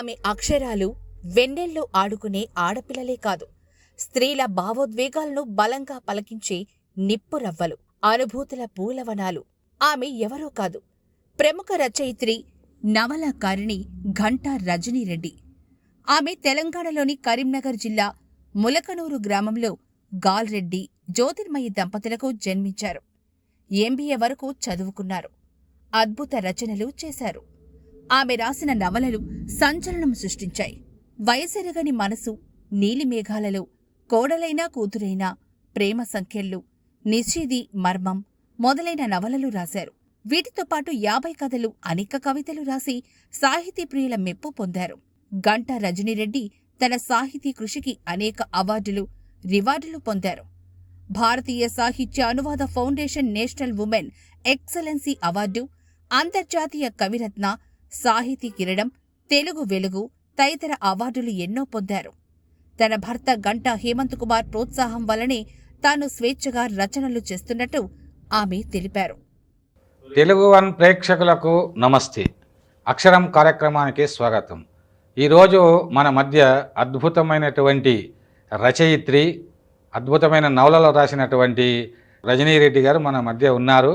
ఆమె అక్షరాలు వెన్నెల్లో ఆడుకునే ఆడపిల్లలే కాదు, స్త్రీల భావోద్వేగాలను బలంగా పలికించే నిప్పురవ్వలు, అనుభూతుల పూలవనాలు. ఆమె ఎవరో కాదు, ప్రముఖ రచయిత్రి, నవలాకారిణి ఘంటా రజనీరెడ్డి. ఆమె తెలంగాణలోని కరీంనగర్ జిల్లా ములకనూరు గ్రామంలో గాల్రెడ్డి, జ్యోతిర్మయి దంపతులకు జన్మించారు. ఎంబీఏ వరకు చదువుకున్నారు. అద్భుత రచనలు చేశారు. ఆమె రాసిన నవలలు సంచలనం సృష్టించాయి. వయసెరగని మనసు, నీలిమేఘాలలో, కోడలైనా కూతురైనా, ప్రేమ సంఖ్యలు, నిషీది మర్మం మొదలైన నవలలు రాశారు. వీటితో పాటు 50 కథలు, అనేక కవితలు రాసి సాహితీ ప్రియుల మెప్పు పొందారు. ఘంటా రజనీరెడ్డి తన సాహితీ కృషికి అనేక అవార్డులు, రివార్డులు పొందారు. భారతీయ సాహిత్య అనువాద foundation national women excellency award, అంతర్జాతీయ కవిరత్న, సాహితీ కిరణం, తెలుగు వెలుగు తదితర అవార్డులు ఎన్నో పొందారు. తన భర్త ఘంటా హేమంత్ కుమార్ ప్రోత్సాహం వల్లనే తాను స్వేచ్ఛగా రచనలు చేస్తున్నట్టు ఆమె తెలిపారు. తెలుగు వన్ ప్రేక్షకులకు నమస్తే. అక్షరం కార్యక్రమానికి స్వాగతం. ఈరోజు మన మధ్య అద్భుతమైనటువంటి రచయిత్రి, అద్భుతమైన నవలలు రాసినటువంటి రజనీరెడ్డి గారు మన మధ్య ఉన్నారు.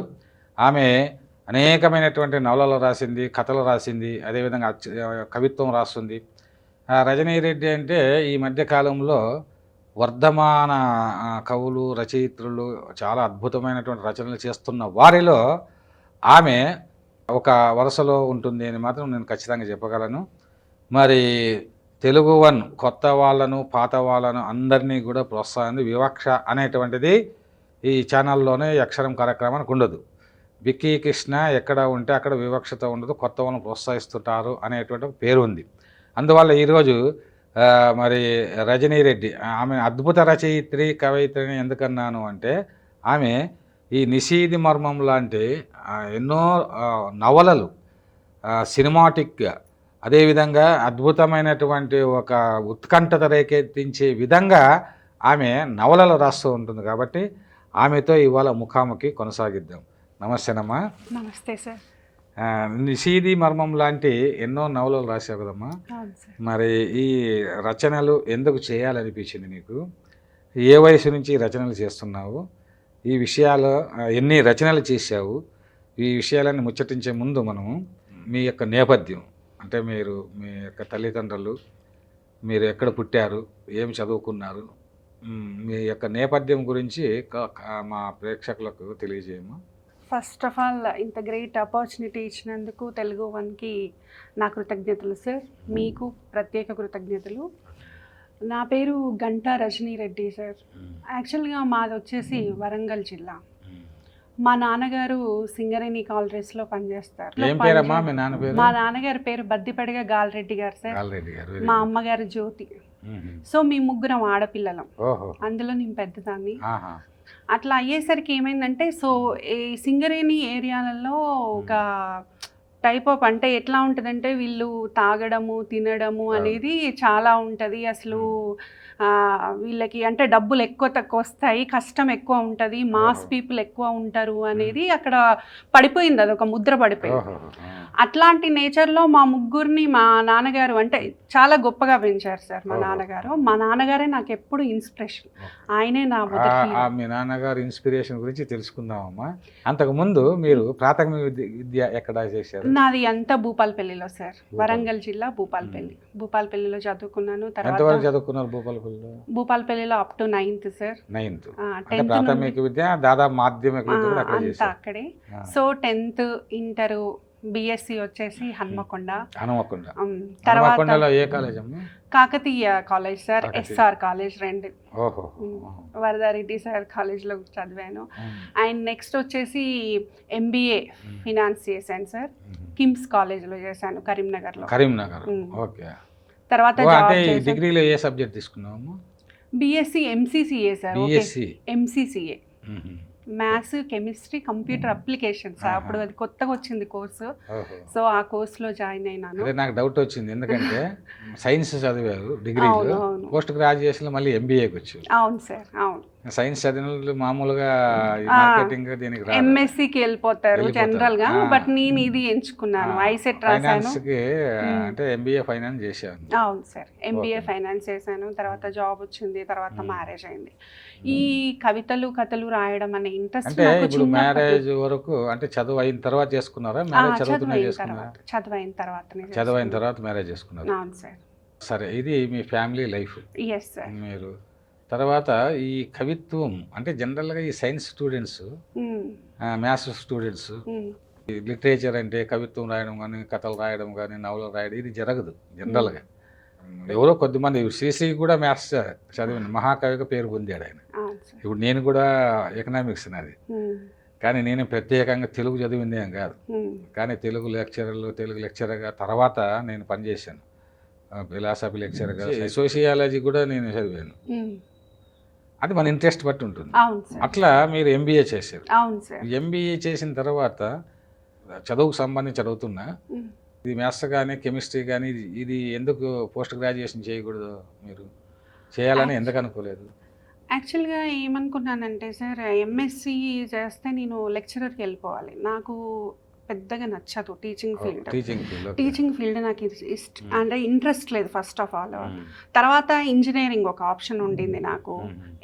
ఆమె అనేకమైనటువంటి నవలలు రాసింది, కథలు రాసింది, అదేవిధంగా కవిత్వం రాస్తుంది. రజనీరెడ్డి అంటే ఈ మధ్యకాలంలో వర్ధమాన కవులు, రచయిత్రులు చాలా అద్భుతమైనటువంటి రచనలు చేస్తున్న వారిలో ఆమె ఒక వరుసలో ఉంటుంది అని మాత్రం నేను ఖచ్చితంగా చెప్పగలను. మరి తెలుగు వన్ కొత్త వాళ్ళను, పాత వాళ్ళను అందరినీ కూడా ప్రోత్సహించి వివక్ష అనేటువంటిది ఈ ఛానల్లోనే అక్షరం కార్యక్రమానికి ఉండదు. విక్కీ కృష్ణ ఎక్కడ ఉంటే అక్కడ వివక్షత ఉండదు, కొత్త వాళ్ళను ప్రోత్సహిస్తుంటారు అనేటువంటి పేరు ఉంది. అందువల్ల ఈరోజు మరి రజనీరెడ్డి, ఆమె అద్భుత రచయిత్రి, కవయిత్రిని ఎందుకన్నాను అంటే ఆమె ఈ నిషీది మర్మం లాంటి ఎన్నో నవలలు సినిమాటిక్గా, అదేవిధంగా అద్భుతమైనటువంటి ఒక ఉత్కంఠత రేకెత్తించే విధంగా ఆమె నవలలు రాస్తూ ఉంటుంది. కాబట్టి ఆమెతో ఇవాళ ముఖాముఖి కొనసాగిద్దాం. నమస్తేనమ్మా. నమస్తే సార్. నిషీది మర్మం లాంటి ఎన్నో నవలలు రాశావు కదమ్మా. మరి ఈ రచనలు ఎందుకు చేయాలనిపించింది నీకు? ఏ వయసు నుంచి రచనలు చేస్తున్నావు? ఈ విషయాలు ఎన్ని రచనలు చేశావు? ఈ విషయాలన్నీ ముచ్చటించే ముందు మనము మీ యొక్క నేపథ్యం, అంటే మీరు మీ యొక్క తల్లిదండ్రులు, మీరు ఎక్కడ పుట్టారు, ఏం చదువుకున్నారు, మీ యొక్క నేపథ్యం గురించి మా ప్రేక్షకులకు తెలియజేయము. ఫస్ట్ ఆఫ్ ఆల్ ఇంత గ్రేట్ ఆపర్చునిటీ ఇచ్చినందుకు తెలుగు వన్కి నా కృతజ్ఞతలు సార్. మీకు ప్రత్యేక కృతజ్ఞతలు. నా పేరు ఘంటా రజనీరెడ్డి సార్. యాక్చువల్గా మాది వచ్చేసి వరంగల్ జిల్లా. మా నాన్నగారు సింగరేణి కాలరీస్లో పనిచేస్తారు. మా నాన్నగారి పేరు బద్దిపడిగ గాల్రెడ్డి గారు సార్. మా అమ్మగారు జ్యోతి. సో మీ ముగ్గురం ఆడపిల్లలం, అందులో నేను పెద్దదాన్ని. అట్లా అయ్యేసరికి ఏమైందంటే, సో ఈ సింగరేణి ఏరియాలలో ఒక టైప్ ఆఫ్, అంటే ఎట్లా ఉంటుందంటే వీళ్ళు తాగడము, తినడము అనేది చాలా ఉంటుంది. అసలు వీళ్ళకి అంటే డబ్బులు ఎక్కువ తక్కువ వస్తాయి, కష్టం ఎక్కువ ఉంటుంది, మాస్ పీపుల్ ఎక్కువ ఉంటారు అనేది అక్కడ పడిపోయింది, అది ఒక ముద్ర పడిపోయింది. అట్లాంటి నేచర్లో మా ముగ్గురిని మా నాన్నగారు అంటే చాలా గొప్పగా పెంచారు సార్. మా నాన్నగారే నాకు ఎప్పుడు ఇన్స్పిరేషన్. ఆయనే నా మీ నాన్నగారు ఇన్స్పిరేషన్ గురించి తెలుసుకుందామమ్మా. అంతకుముందు మీరు ప్రాథమిక విద్య ఎక్కడ చేశారు? నాది అంతా భూపాలపల్లిలో సార్. వరంగల్ జిల్లా భూపాలపల్లిలో చదువుకున్నాను. తర్వాత చదువుకున్నారు భూపాలపల్లిలో up to 9th sir. 9th ప్రాథమిక విద్య, దాదాపు మాధ్యమిక విద్య అంతా అక్కడే. సో 10th, ఇంటర్, బిఎస్సి వచ్చేసి హన్మకొండ. తర్వాత Kakatiya college sir, SR college, 2 Varadareddy sir కాలేజ్లో చదివాను. అండ్ నెక్స్ట్ వచ్చేసి ఎంబీఏ ఫినాన్స్ చేశాను సార్. కిమ్స్ కాలేజ్లో చేశాను కరీంనగర్లో. తర్వాత డిగ్రీలో ఏ సబ్జెక్ట్ తీసుకున్నాము? BSc MCCA sir. MCCA, maths, chemistry, computer applications. అప్పుడు అది కొత్తగా వచ్చింది కోర్సు. సో ఆ కోర్సులో జాయిన్ అయినాను. నాకు డౌట్ వచ్చింది, ఎందుకంటే సైన్స్ చదివారు డిగ్రీలో, పోస్ట్ గ్రాడ్యుయేషన్ మళ్ళీ ఎంబీఏకి వచ్చారు. అవును సార్, అవును. సైన్స్ చదివిన వాళ్ళు మామూలుగా ఈ ఆ, మార్కెటింగ్ దీనికి రాదు. ఎంఎస్సికి వెళ్ళిపోతారు వెళ్ళిపోతారు. జనరల్ గా. ఆ. బట్ నేను ఇది ఎంచుకున్నాను, ఐసెట్ రాశాను. ఫైనాన్స్కి అంటే ఎంబీఏ ఫైనాన్స్ చేశాను. అవును సార్, ఎంబీఏ Okay. ఫైనాన్స్ చేశాను. తర్వాత జాబ్ వచ్చింది, తర్వాత Hmm. మ్యారేజ్ అయింది. ఈ కవితలు కథలు రాయడం అనే ఇంట్రెస్ట్ అంటే నాకు ఇప్పుడు చిన్నప్పటి మ్యారేజ్ వరకు అంటే చదువు అయిన తర్వాత చేసుకున్నారా? మ్యారేజ్ చదువుతున్నా చేసుకున్నారా? చదువైన తర్వాతనే చదువు అయిన చేసుకున్నాను. తర్వాత మ్యారేజ్ చేసుకున్నారు. అవును సార్. సరే, ఇది మీ ఫ్యామిలీ లైఫ్. Yes sir. మీరు తర్వాత ఈ కవిత్వం అంటే జనరల్గా ఈ science students, maths students, literature అంటే కవిత్వం రాయడం కానీ, కథలు రాయడం కానీ, నవలలు రాయడం ఇది జరగదు జనరల్గా. ఎవరో కొద్దిమంది, శ్రీశ్రీ కూడా మ్యాథ్స్ చదివిన మహాకవిగా పేరు పొందాడు ఆయన. అవును సార్. ఇప్పుడు నేను కూడా ఎకనామిక్స్ నాది, కానీ నేను ప్రత్యేకంగా తెలుగు చదివింది ఏం కాదు. కానీ తెలుగు లెక్చరర్గా తర్వాత నేను పనిచేశాను. ఫిలాసఫీ లెక్చరర్గా, సోషియాలజీ కూడా నేను చదివాను. అది మన ఇంట్రెస్ట్ బట్టి ఉంటుంది. అవును సార్. అట్లా మీరు ఎంబీఏ చేశారు. అవును సార్. ఎంబీఏ చేసిన తర్వాత చదువుకు సంబంధించి చదువుతున్నా ఉమ్. ఇది మ్యాథ్స్ కానీ కెమిస్ట్రీ కానీ ఇది ఎందుకు పోస్ట్ గ్రాడ్యుయేషన్ చేయకూడదు, మీరు చేయాలని ఎందుకు అనుకోలేదు? యాక్చువల్గా ఏమనుకున్నానంటే సార్, ఎంఎస్సి చేస్తే నేను లెక్చరర్కి వెళ్ళిపోవాలి. నాకు పెద్దగా నచ్చదు టీచింగ్ ఫీల్డ్. టీచింగ్ ఫీల్డ్ నాకు అంటే ఇంట్రెస్ట్ లేదు ఫస్ట్ ఆఫ్ ఆల్. తర్వాత ఇంజనీరింగ్ ఒక ఆప్షన్ ఉండింది నాకు,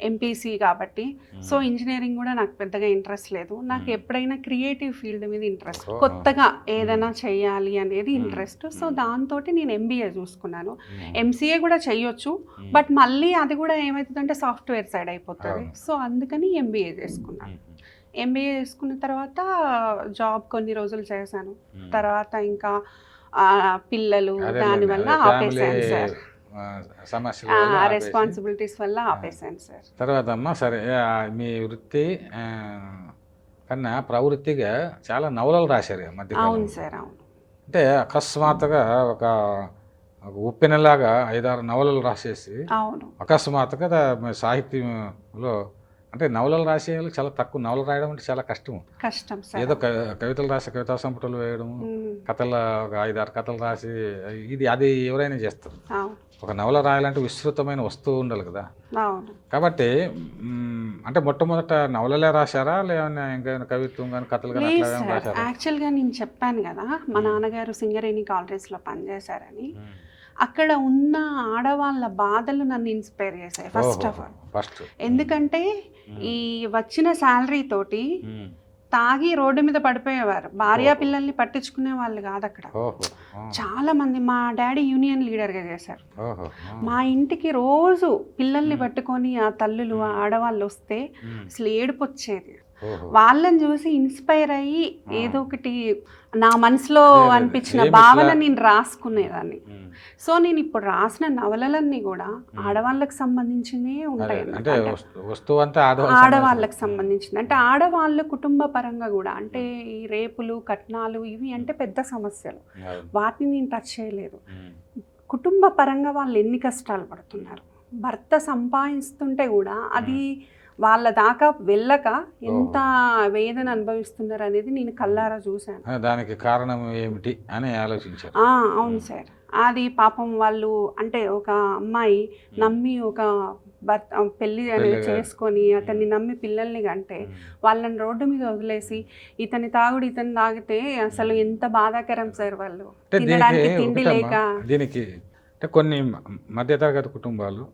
ఎంపీసీ కాబట్టి. సో ఇంజనీరింగ్ కూడా నాకు పెద్దగా ఇంట్రెస్ట్ లేదు. నాకు ఎప్పుడైనా క్రియేటివ్ ఫీల్డ్ మీద ఇంట్రెస్ట్, కొత్తగా ఏదైనా చేయాలి అనేది ఇంట్రెస్ట్. సో దాంతో నేను ఎంబీఏ చూసుకున్నాను. ఎంసీఏ కూడా చెయ్యొచ్చు, బట్ మళ్ళీ అది కూడా ఏమవుతుందంటే సాఫ్ట్వేర్ సైడ్ అయిపోతుంది. సో అందుకని ఎంబీఏ చేసుకున్నాను. ఎంబీఏ చేసుకున్న తర్వాత జాబ్ కొన్ని రోజులు చేశాను. తర్వాత ఇంకా పిల్లలు దానివల్ల ఆపేసాను సార్. రెస్పాన్సిబిలిటీస్ వల్ల ఆపేసాను సార్. తర్వాత అమ్మ సరే, మీ వృత్తి కన్నా ప్రవృత్తిగా చాలా నవలలు రాశారు ఈ మధ్య. అవును సార్. అవును. అంటే అకస్మాత్తుగా ఒక ఉప్పెనలాగా 5-6 నవలలు రాసేసి, అవును, అకస్మాత్తుగా సాహిత్యంలో అంటే నవలలు రాసే వాళ్ళు చాలా తక్కువ. నవలలు రాయడం అంటే చాలా కష్టం సార్. ఏదో కవితలు రాసి కవితా సంపుటలు వేయడం, కథలు ఒక 5-6 కథలు రాసి అది ఎవరైనా చేస్తారు. ఒక నవల రాయాలంటే విస్తృతమైన వస్తువు ఉండాలి కదా. కాబట్టి అంటే మొట్టమొదట నవలలే రాశారా, లేదన్నా ఇంకా కవిత్వం కానీ కథలు కానీ అట్లా రాశారా? యాక్చువల్గా నేను చెప్పాను కదా, మా నాన్నగారు సింగరేణి కాలేజ్లో పనిచేశారని. అక్కడ ఉన్న ఆడవాళ్ళ బాధలు నన్ను ఇన్స్పైర్ చేశాయి ఫస్ట్ ఆఫ్ ఆల్. ఎందుకంటే ఈ వచ్చిన శాలరీ తోటి తాగి రోడ్డు మీద పడిపోయేవారు. భార్యా పిల్లల్ని పట్టించుకునే వాళ్ళు కాదు అక్కడ. చాలా మంది, మా డాడీ యూనియన్ లీడర్గా చేశారు. మా ఇంటికి రోజు పిల్లల్ని పట్టుకొని ఆ తల్లులు ఆ ఆడవాళ్ళు వస్తే అసలు ఏడుపు వచ్చేది. వాళ్ళని చూసి ఇన్స్పైర్ అయ్యి ఏదో ఒకటి నా మనసులో అనిపించిన భావన నేను రాసుకునేదాన్ని. సో నేను ఇప్పుడు రాసిన నవలలన్నీ కూడా ఆడవాళ్ళకి సంబంధించినవి ఉంటాయి. ఆడవాళ్ళకి సంబంధించింది అంటే ఆడవాళ్ళ కుటుంబ పరంగా కూడా, అంటే ఈ రేపులు కట్నాలు ఇవి అంటే పెద్ద సమస్యలు, వాటిని నేను టచ్ చేయలేదు. కుటుంబ పరంగా వాళ్ళు ఎన్ని కష్టాలు పడుతున్నారు, భర్త సంపాదిస్తుంటే కూడా అది వాళ్ళ దాకా వెళ్ళక ఎంత వేదన అనుభవిస్తున్నారు అనేది నేను కళ్ళారా చూశాను. దానికి కారణం ఏమిటి అని ఆలోచించారు. అవును సార్. అది పాపం వాళ్ళు అంటే ఒక అమ్మాయి నమ్మి ఒక భర్త పెళ్లి అనేది చేసుకొని అతన్ని నమ్మి పిల్లల్ని కంటే వాళ్ళని రోడ్డు మీద వదిలేసి ఇతని తాగుడు ఇతను తాగితే అసలు ఎంత బాధాకరం సార్. వాళ్ళు తినడానికి తిండి లేక. దీనికి అంటే కొన్ని మధ్యతరగతి కుటుంబాలు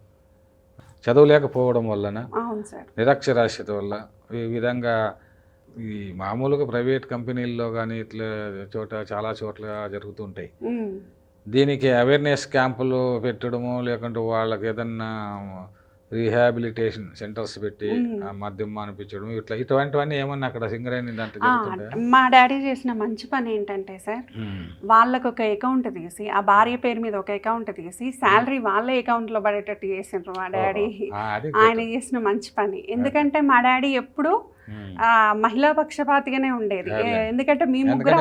చదవలేకపోవడం వలన, నిరక్షరాస్యత వల్ల ఈ విధంగా ఈ మామూలుగా ప్రైవేట్ కంపెనీల్లో కానీ ఇట్లా చాలా చోట్ల జరుగుతుంటాయి. దీనికి అవేర్నెస్ క్యాంపులు పెట్టడము, లేకుంటే వాళ్ళకి ఏదన్నా రీహాబిలిటేషన్ సెంటర్స్ పెట్టి మద్యం మానిపించడం, ఇటువంటివన్నీ ఏమన్నా అక్కడ సింగరేణి దాంట్లో జరుగుతుంటాయా? మా డాడీ చేసిన మంచి పని ఏంటంటే సార్, వాళ్ళకు ఒక అకౌంట్ తీసి ఆ భార్య పేరు మీద ఒక అకౌంట్ తీసి శాలరీ వాళ్ళ అకౌంట్లో పడేటట్టు చేసిండ్రు మా డాడీ. ఆయన చేసిన మంచి పని. ఎందుకంటే మా డాడీ ఎప్పుడు మహిళా పక్షపాతిగానే ఉండేది. ఎందుకంటే మీ ముగ్గురు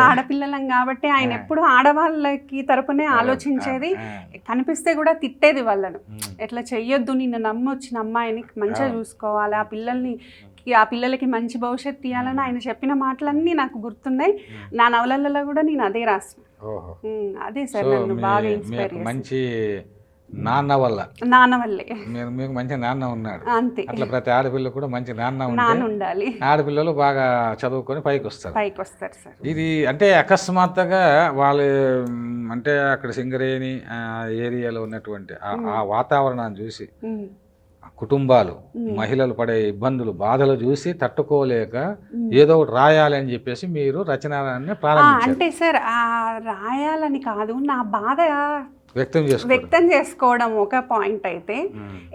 ఆడపిల్లలం కాబట్టి ఆయన ఎప్పుడు ఆడవాళ్ళకి తరపునే ఆలోచించేది. కనిపిస్తే కూడా తిట్టేది వాళ్ళను, ఎట్లా చెయ్యొద్దు, నిన్ను నమ్మి వచ్చిన అమ్మాయిని మంచిగా చూసుకోవాలి, ఆ పిల్లలకి మంచి భవిష్యత్తు ఇవ్వాలని ఆయన చెప్పిన మాటలన్నీ నాకు గుర్తున్నాయి. నా నవలలలో కూడా నేను అదే రాసిన. అదే సార్ నన్ను బాగా ఇన్స్పైర్ మంచి నాన్న వల్ల నాన్న వల్లే. మీకు మంచి నాన్న ఉన్నాడు. అంతే, అట్లా ప్రతి ఆడపిల్ల కూడా మంచి నాన్న నాన్న ఉంటే ఉండాలి, ఆడపిల్లలు బాగా చదువుకొని పైకి వస్తారు. పైకి వస్తారు సార్. ఇది అంటే అకస్మాత్తుగా వాళ్ళు అంటే అక్కడ సింగరేణి ఏరియాలో ఉన్నటువంటి ఆ వాతావరణాన్ని చూసి ఆ కుటుంబాలు మహిళలు పడే ఇబ్బందులు బాధలు చూసి తట్టుకోలేక ఏదో ఒకటి రాయాలి అని చెప్పేసి మీరు రచనని ప్రారంభించారు. అంటే సార్ రాయాలని కాదు, నా బాధ వ్యక్తం చేసుకోవడం ఒక పాయింట్ అయితే,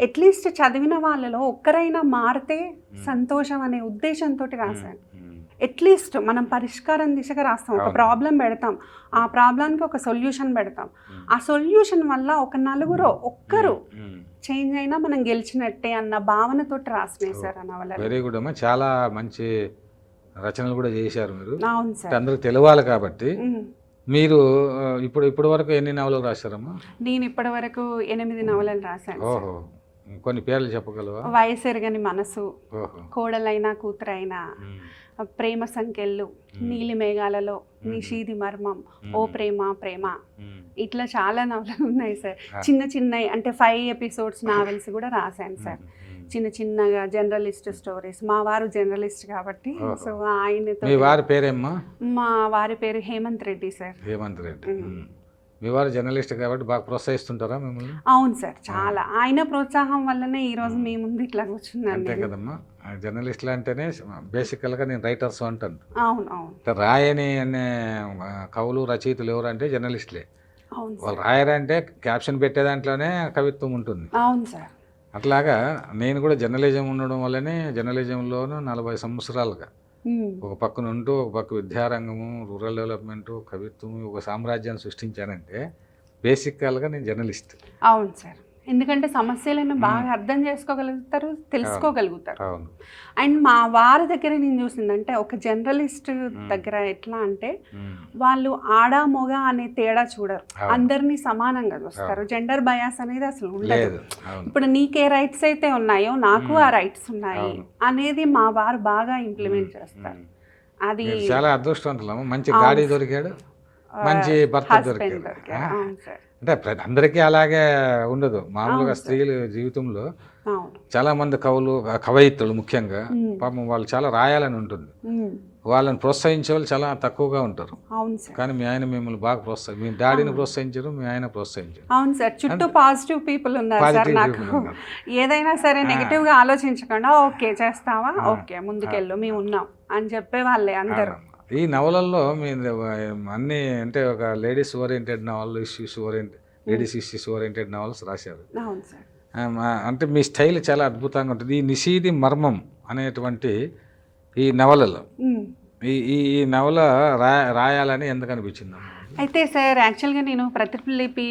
అట్లీస్ట్ చదివిన వాళ్ళలో ఒక్కరైనా మారితే సంతోషం అనే ఉద్దేశంతో రాశాను. అట్లీస్ట్ మనం పరిష్కారం దిశగా రాస్తాం, ఒక ప్రాబ్లం పెడతాం, ఆ ప్రాబ్లంకి ఒక సొల్యూషన్ పెడతాం, ఆ సొల్యూషన్ వల్ల ఒక నలుగురు ఒక్కరు చేంజ్ అయినా మనం గెలిచినట్టే అన్న భావనతో రాసినాయి సార్ ఆ నవల. వెరీ గుడ్ అమ్మా, చాలా మంచి రచనలు కూడా చేశారు మీరు. అవును సార్, అందరికి తెలియాలి కాబట్టి. మీరు ఇప్పుడు వరకు ఎన్ని నవలలు రాశారమ్మా? నేను ఇప్పటి వరకు 8 నవలలు రాశాను. ఓహో, కొన్ని పేర్లు చెప్పగలవా? వయసెరగని మనసు, కోడలైనా కూతురైనా, ప్రేమ సంఖ్యలు, నీలి మేఘాలలో, నిషీది మర్మం, ఓ ప్రేమ ప్రేమ, ఇట్లా చాలా నవలలు ఉన్నాయి సార్. చిన్న చిన్నవి అంటే 5 ఎపిసోడ్స్ నావెల్స్ కూడా రాశాను సార్. చిన్న చిన్నగా జర్నలిస్ట్ స్టోరీస్. మా వారు జర్నలిస్ట్ కాబట్టి సో ఆయనతో. మీ వారి పేరేమ్మా? మా వారి పేరు హేమంత్ రెడ్డి సార్. హేమంత్ రెడ్డి. మీ వారు జర్నలిస్ట్ కాబట్టి బాగా ప్రోత్సహిస్తుంటారా మిమ్మల్ని? అవును సార్, చాలా. ఆయన ప్రోత్సాహం వల్లనే ఈరోజు మీ ముందు ఇట్లా కూర్చున్నాను. అంతే కదమ్మా, జర్నలిస్టులు అంటేనే బేసికల్గా నేను రైటర్స్ అంటాను. అవును అవును. రాయని అనే కవులు రచయితలు ఎవరంటే జర్నలిస్టులే. అవును, వాళ్ళు రాయరంటే క్యాప్షన్ పెట్టే దాంట్లోనే కవిత్వం ఉంటుంది. అవును సార్. అట్లాగా నేను కూడా జర్నలిజం ఉండడం వల్లనే జర్నలిజంలోనూ 40 సంవత్సరాలుగా ఒక పక్కన ఉంటూ ఒక పక్క విద్యారంగము, రూరల్ డెవలప్మెంటు, కవిత్వం, ఒక సామ్రాజ్యాన్ని సృష్టించానంటే బేసికల్గా నేను జర్నలిస్ట్. అవును సార్, ఎందుకంటే సమస్యలను బాగా అర్థం చేసుకోగలుగుతారు, తెలుసుకోగలుగుతారు. అండ్ మా వారి దగ్గర నేను చూసిందంటే, ఒక జర్నలిస్ట్ దగ్గర ఎట్లా అంటే వాళ్ళు ఆడ మొగ అనే తేడా చూడరు, అందరినీ సమానంగా చూస్తారు. జెండర్ బయాస్ అనేది అసలు ఉండదు. ఇప్పుడు నీకే రైట్స్ అయితే ఉన్నాయో నాకు ఆ రైట్స్ ఉన్నాయి అనేది మా వారు బాగా ఇంప్లిమెంట్ చేస్తారు. అది చాలా అదృష్టవంతులమ్మ. మంచి గాడి దొరికాడు, మంచి భర్త దొరికాడు. అంటే అందరికీ అలాగే ఉండదు. మామూలుగా స్త్రీల జీవితంలో చాలా మంది కవయిత్రులు ముఖ్యంగా పాపం వాళ్ళు చాలా రాయాలని ఉంటుంది. వాళ్ళని ప్రోత్సహించే వాళ్ళు చాలా తక్కువగా ఉంటారు. కానీ మీ ఆయన మిమ్మల్ని బాగా మీ డాడీని ప్రోత్సహించారు, మీ ఆయన ప్రోత్సహించారు. అవును సార్, చుట్టూ పాజిటివ్ పీపుల్ ఉన్నారు సార్. నాకు ఏదైనా సరే నెగిటివ్ గా ఆలోచించకుండా ఓకే చేస్తావా, ఓకే ముందుకెళ్ళు, మేము ఉన్నాం అని చెప్పే వాళ్ళే అందరూ. ఈ నవలల్లో మీరు అన్ని అంటే ఒక ladies oriented novel, ladies issues oriented novels రాశారు. అవును సార్. అంటే మీ స్టైల్ చాలా అద్భుతంగా ఉంటుంది. ఈ నిషీది మర్మం అనేటువంటి ఈ నవలలో ఈ నవల రాయాలని ఎందుకు అనిపించింది? అయితే సార్ యాక్చువల్గా నేను ప్రతిలిపి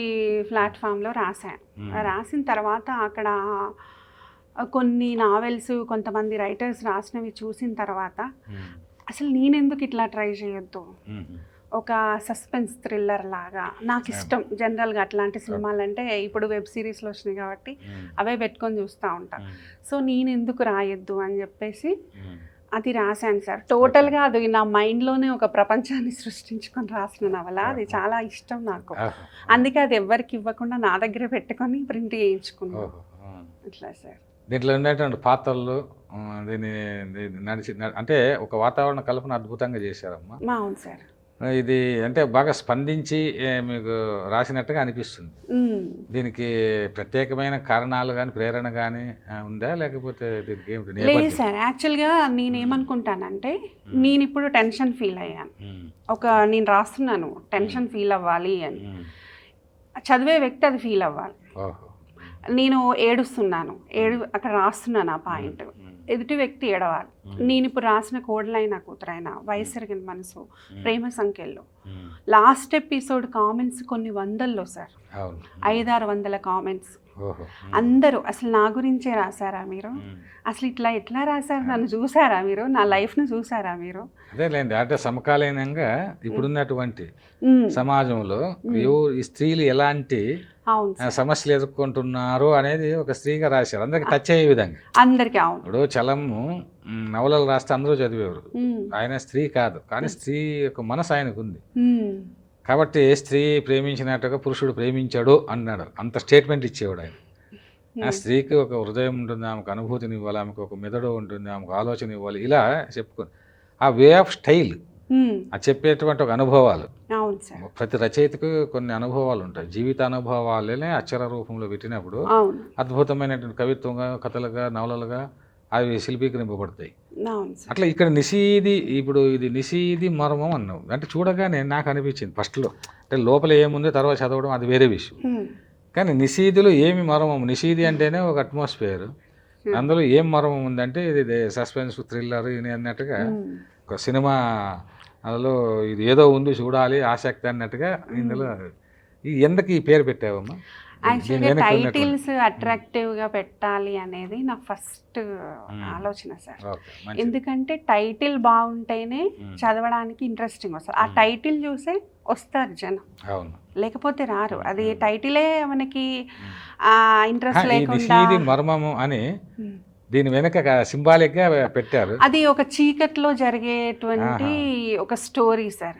ప్లాట్ఫామ్లో రాశాను. రాసిన తర్వాత అక్కడ కొన్ని నావెల్స్ కొంతమంది రైటర్స్ రాసినవి చూసిన తర్వాత అసలు నేనెందుకు ఇట్లా ట్రై చేయొద్దు, ఒక సస్పెన్స్ థ్రిల్లర్ లాగా నాకు ఇష్టం. జనరల్గా అట్లాంటి సినిమాలు అంటే ఇప్పుడు వెబ్ సిరీస్లో వచ్చినాయి కాబట్టి అవే పెట్టుకొని చూస్తూ ఉంటాను. సో నేను ఎందుకు రాయొద్దు అని చెప్పేసి అది రాశాను సార్. టోటల్గా అది నా మైండ్లోనే ఒక ప్రపంచాన్ని సృష్టించుకొని రాసిన నవల. అది చాలా ఇష్టం నాకు, అందుకే అది ఎవరికి ఇవ్వకుండా నా దగ్గర పెట్టుకొని ప్రింట్ చేయించుకున్నాను. ఇట్లా సార్. దీంట్లో ఉండేటువంటి పాత్రలు దీన్ని నడిచి అంటే ఒక వాతావరణ కల్పన అద్భుతంగా చేశారమ్మా. అవును సార్. ఇది అంటే బాగా స్పందించి మీకు రాసినట్టుగా అనిపిస్తుంది. దీనికి ప్రత్యేకమైన కారణాలు కానీ ప్రేరణ కానీ ఉందా, లేకపోతే దీనికి ఏమిటి? లేదు సార్, యాక్చువల్గా నేనేమనుకుంటానంటే నేను ఇప్పుడు టెన్షన్ ఫీల్ అయ్యాను. నేను రాస్తున్నాను టెన్షన్ ఫీల్ అవ్వాలి అని, చదివే వ్యక్తి అది ఫీల్ అవ్వాలి. నేను ఏడుస్తున్నాను, అక్కడ రాస్తున్నాను ఆ పాయింట్, ఎదుటి వ్యక్తి ఏడవాలి. నేను ఇప్పుడు రాసిన కోడలైనా కూతురైనా, వయసెరగని మనసు, ప్రేమ సంఖ్యల్లో, లాస్ట్ ఎపిసోడ్ కామెంట్స్ కొన్ని వందల్లో సార్, 500-600 కామెంట్స్. అందరూ అసలు నా గురించే రాశారా మీరు, అసలు ఇట్లా ఎట్లా రాశారు, నన్ను చూసారా మీరు, నా లైఫ్ను చూసారా మీరు? అదేలేండి, అంటే సమకాలీనంగా ఇప్పుడున్నటువంటి సమాజంలో ఈ స్త్రీలు ఎలాంటి సమస్యలు ఎదుర్కొంటున్నారు అనేది ఒక స్త్రీగా రాశారు, అందరికి టచ్ అయ్యే విధంగా. అందరికీ. ఇప్పుడు చలము నవలలు రాస్తే అందరూ చదివేవారు. ఆయన స్త్రీ కాదు, కానీ స్త్రీ యొక్క మనసు ఆయనకు ఉంది. కాబట్టి స్త్రీ ప్రేమించినట్టుగా పురుషుడు ప్రేమించాడు అన్నాడు, అంత స్టేట్మెంట్ ఇచ్చేవాడు ఆయన. ఆ స్త్రీకి ఒక హృదయం ఉంటుంది, ఆమెకు అనుభూతిని ఇవ్వాలి, ఆమెకు ఒక మెదడు ఉంటుంది, ఆమెకు ఆలోచన ఇవ్వాలి, ఇలా చెప్పుకో ఆ వే ఆఫ్ స్టైల్, అది చెప్పేటువంటి ఒక అనుభవాలు. అవును సార్. ప్రతి రచయితకు కొన్ని అనుభవాలు ఉంటాయి, జీవిత అనుభవాలనే అక్షర రూపంలో పెట్టినప్పుడు అవును. అద్భుతమైనటువంటి కవిత్వంగా, కథలుగా, నవలలుగా అవి శిల్పీకరింపబడతాయి. అవును సార్. అట్లా ఇక్కడ నిశీది, ఇప్పుడు ఇది నిశీది మర్మం అన్నావు అంటే చూడగానే నాకు అనిపించింది ఫస్ట్లో, అంటే లోపల ఏముంది తర్వాత చదవడం అది వేరే విషయం. కానీ నిశీదిలో ఏమి మర్మం, నిశీది అంటేనే ఒక అట్మాస్ఫియర్, అందులో ఏం మర్మం ఉందంటే ఇది సస్పెన్స్ థ్రిల్లర్ ఇది అన్నట్టుగా ఒక సినిమా అందులో ఇది ఏదో ఉంది చూడాలి ఆసక్తి అన్నట్టుగా ఇందులో ఎందుకు ఈ పేరు పెట్టావమ్మా? యాక్చువల్గా టైటిల్స్ అట్రాక్టివ్గా పెట్టాలి అనేది నా ఫస్ట్ ఆలోచన సార్. ఎందుకంటే టైటిల్ బాగుంటేనే చదవడానికి ఇంట్రెస్టింగ్ వస్తుంది. ఆ టైటిల్ చూసే వస్తారు జనం, లేకపోతే రారు. అది టైటిలే మనకి ఇంట్రెస్ట్ లేకుండా మర్మము అని దీని వెనక సింబాలిక్గా పెట్టారు. అది ఒక చీకట్లో జరిగేటువంటి ఒక స్టోరీ సార్.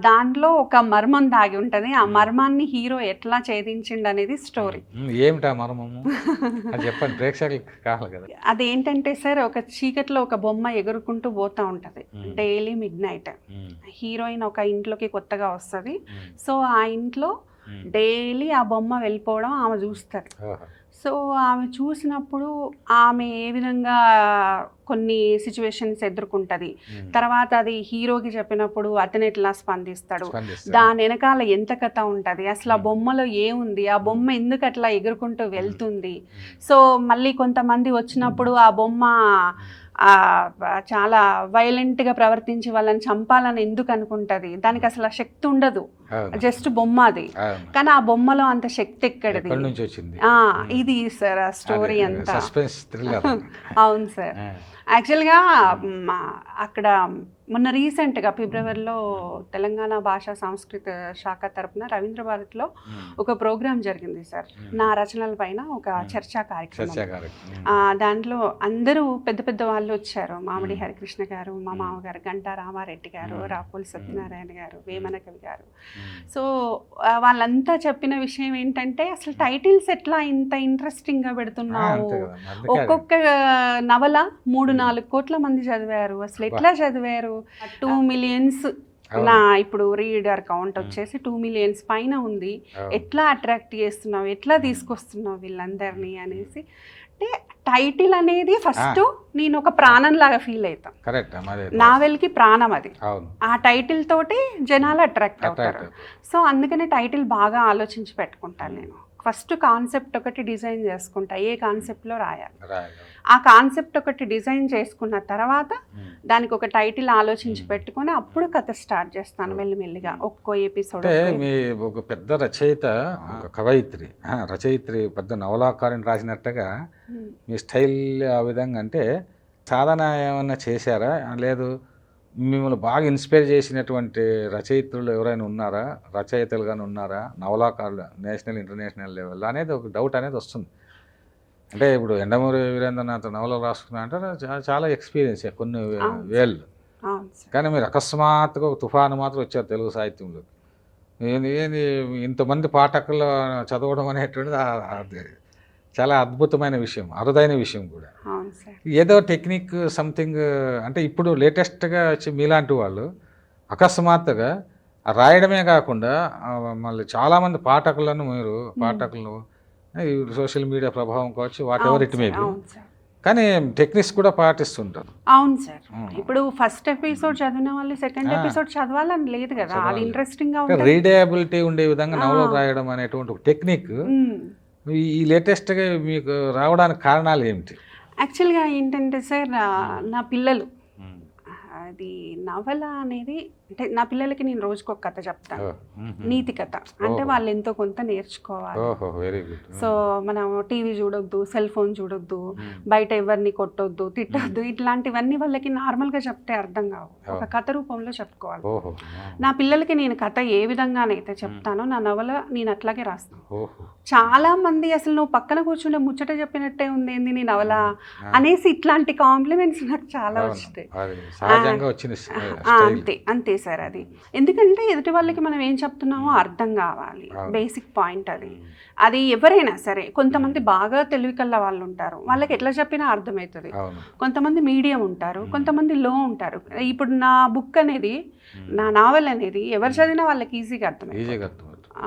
దాంట్లో ఒక మర్మం దాగి ఉంటది. ఆ మర్మాన్ని హీరో ఎట్లా ఛేదించిండు అనేది స్టోరీ. ఏమిటా మర్మము చెప్పండి, ప్రేక్షకులకు కావాలి కదా. అదేంటంటే సార్, ఒక చీకట్లో ఒక బొమ్మ ఎగురుకుంటూ పోతా ఉంటది డైలీ మిడ్నైట్. హీరోయిన్ ఒక ఇంట్లోకి కొత్తగా వస్తుంది. సో ఆ ఇంట్లో డైలీ ఆ బొమ్మ వెళ్ళిపోవడం ఆమె చూస్తారు. సో ఆమె చూసినప్పుడు ఆమె ఏ విధంగా కొన్ని సిచ్యువేషన్స్ ఎదుర్కొంటుంది, తర్వాత అది హీరోకి చెప్పినప్పుడు అతను ఎట్లా స్పందిస్తాడు, దాని వెనకాల ఎంత కథ ఉంటుంది, అసలు ఆ బొమ్మలో ఏముంది, ఆ బొమ్మ ఎందుకు అట్లా ఎగురుకుంటూ వెళ్తుంది. సో మళ్ళీ కొంతమంది వచ్చినప్పుడు ఆ బొమ్మ చాలా వైలెంట్గా ప్రవర్తించి వాళ్ళని చంపాలని ఎందుకు అనుకుంటుంది, దానికి అసలు ఆ శక్తి ఉండదు, జస్ట్ బొమ్మ అది. కానీ ఆ బొమ్మలో అంత శక్తి ఎక్కడిది, ఇది సార్ ఆ స్టోరీ అంతా. అవును సార్. యాక్చువల్గా అక్కడ మొన్న రీసెంట్గా ఫిబ్రవరిలో తెలంగాణ భాషా సాంస్కృతిక శాఖ తరపున రవీంద్ర భారతిలో ఒక ప్రోగ్రాం జరిగింది సార్. నా రచనల పైన ఒక చర్చా కార్యక్రమం. దాంట్లో అందరూ పెద్ద పెద్ద వాళ్ళు వచ్చారు. మామిడి హరికృష్ణ గారు, మా మామగారు గంటా రామారెడ్డి గారు, రాపోలి సత్యనారాయణ గారు, వేమన కవి గారు. సో వాళ్ళంతా చెప్పిన విషయం ఏంటంటే, అసలు టైటిల్స్ ఎట్లా ఇంత ఇంట్రెస్టింగ్గా పెడుతున్నావు, ఒక్కొక్క నవల 3-4 కోట్ల మంది చదివారు, అసలు ఎట్లా చదివారు, 2 మిలియన్స్ నా ఇప్పుడు రీడర్ కౌంట్ వచ్చేసి 2 మిలియన్స్ పైన ఉంది, ఎట్లా అట్రాక్ట్ చేస్తున్నావు, ఎట్లా తీసుకొస్తున్నావు వీళ్ళందరినీ అనేసి. అంటే టైటిల్ అనేది ఫస్ట్ నేను ఒక ప్రాణం లాగా ఫీల్ అవుతాను. నావెల్కి ప్రాణం అది. ఆ టైటిల్ తోటి జనాలు అట్రాక్ట్ అవుతారు. సో అందుకని టైటిల్ బాగా ఆలోచించి పెట్టుకుంటాను నేను. ఫస్ట్ కాన్సెప్ట్ ఒకటి డిజైన్ చేసుకుంటా, ఏ కాన్సెప్ట్లో రాయాలి. ఆ కాన్సెప్ట్ ఒకటి డిజైన్ చేసుకున్న తర్వాత దానికి ఒక టైటిల్ ఆలోచించి పెట్టుకొని అప్పుడు కథ స్టార్ట్ చేస్తాను మెల్లిమెల్లిగా ఒక్కో ఎపిసోడ్. మీ ఒక పెద్ద రచయిత, ఒక కవయిత్రి, రచయిత్రి, పెద్ద నవలాకారిని రాసినట్టుగా మీ స్టైల్ ఆ విధంగా అంటే సాధన ఏమన్నా చేశారా? లేదు మిమ్మల్ని బాగా ఇన్స్పైర్ చేసినటువంటి రచయిత్రులు ఎవరైనా ఉన్నారా, రచయితలుగానే ఉన్నారా, నవలాకారులు నేషనల్ ఇంటర్నేషనల్ లెవెల్లో అనేది ఒక డౌట్ అనేది వస్తుంది. అంటే ఇప్పుడు ఎండమూరి వీరేంద్రనాథ్ నవలలు రాసుకున్నా అంటే చాలా ఎక్స్పీరియన్స్, కొన్ని వేళ్ళు. కానీ మీరు అకస్మాత్తుగా ఒక తుఫాను మాత్రం వచ్చారు తెలుగు సాహిత్యంలో. ఏంది ఇంతమంది పాఠకులు చదవడం అనేటువంటిది చాలా అద్భుతమైన విషయం, అరుదైన విషయం కూడా. ఏదో టెక్నిక్ సంథింగ్ అంటే ఇప్పుడు లేటెస్ట్గా వచ్చి మీలాంటి వాళ్ళు అకస్మాత్తుగా రాయడమే కాకుండా మళ్ళీ చాలామంది పాఠకులను సోషల్ మీడియా ప్రభావం కావచ్చు, what ever it may be, కానీ టెక్నిక్స్ కూడా పాటిస్తుంటారు. అవును సార్. ఇప్పుడు ఫస్ట్ ఎపిసోడ్ చదివిన వాళ్ళు సెకండ్ ఎపిసోడ్ చదవాలని లేదు కదా, అది ఇంట్రెస్టింగ్ గా ఉంటుంది. రీడేబిలిటీ ఉండే విధంగా నవలలు రాయడం అనేటువంటి ఒక టెక్నిక్ ఈ లేటెస్ట్గా మీకు రావడానికి కారణాలు ఏమిటి? యాక్చువల్గా ఏంటంటే సార్, నా పిల్లలు అది నవల అనేది అంటే నా పిల్లలకి నేను రోజుకొక కథ చెప్తాను, నీతి కథ. అంటే వాళ్ళు ఎంతో కొంత నేర్చుకోవాలి. సో మనం టీవీ చూడొద్దు, సెల్ ఫోన్ చూడొద్దు, బయట ఎవరిని కొట్టొద్దు, తిట్టొద్దు, ఇట్లాంటివన్నీ వాళ్ళకి నార్మల్గా చెప్తే అర్థం కావు, ఒక కథ రూపంలో చెప్పుకోవాలి. నా పిల్లలకి నేను కథ ఏ విధంగానైతే చెప్తానో నా నవల నేను అట్లాగే రాస్తాను. చాలా మంది అసలు నువ్వు పక్కన కూర్చుంటే ముచ్చట చెప్పినట్టే ఉంది ఏంది నీ నవల అనేసి ఇట్లాంటి కాంప్లిమెంట్స్ నాకు చాలా వచ్చాయి. అంతే సార్ అది. ఎందుకంటే ఎదుటి వాళ్ళకి మనం ఏం చెప్తున్నామో అర్థం కావాలి, బేసిక్ పాయింట్ అది. అది ఎవరైనా సరే, కొంతమంది బాగా తెలివికల్లా వాళ్ళు ఉంటారు, వాళ్ళకి ఎట్లా చెప్పినా అర్థమవుతుంది. కొంతమంది మీడియం ఉంటారు, కొంతమంది లో ఉంటారు. ఇప్పుడు నా బుక్ అనేది, నా నావెల్ అనేది ఎవరు చదివినా వాళ్ళకి ఈజీగా అర్థమవుతుంది.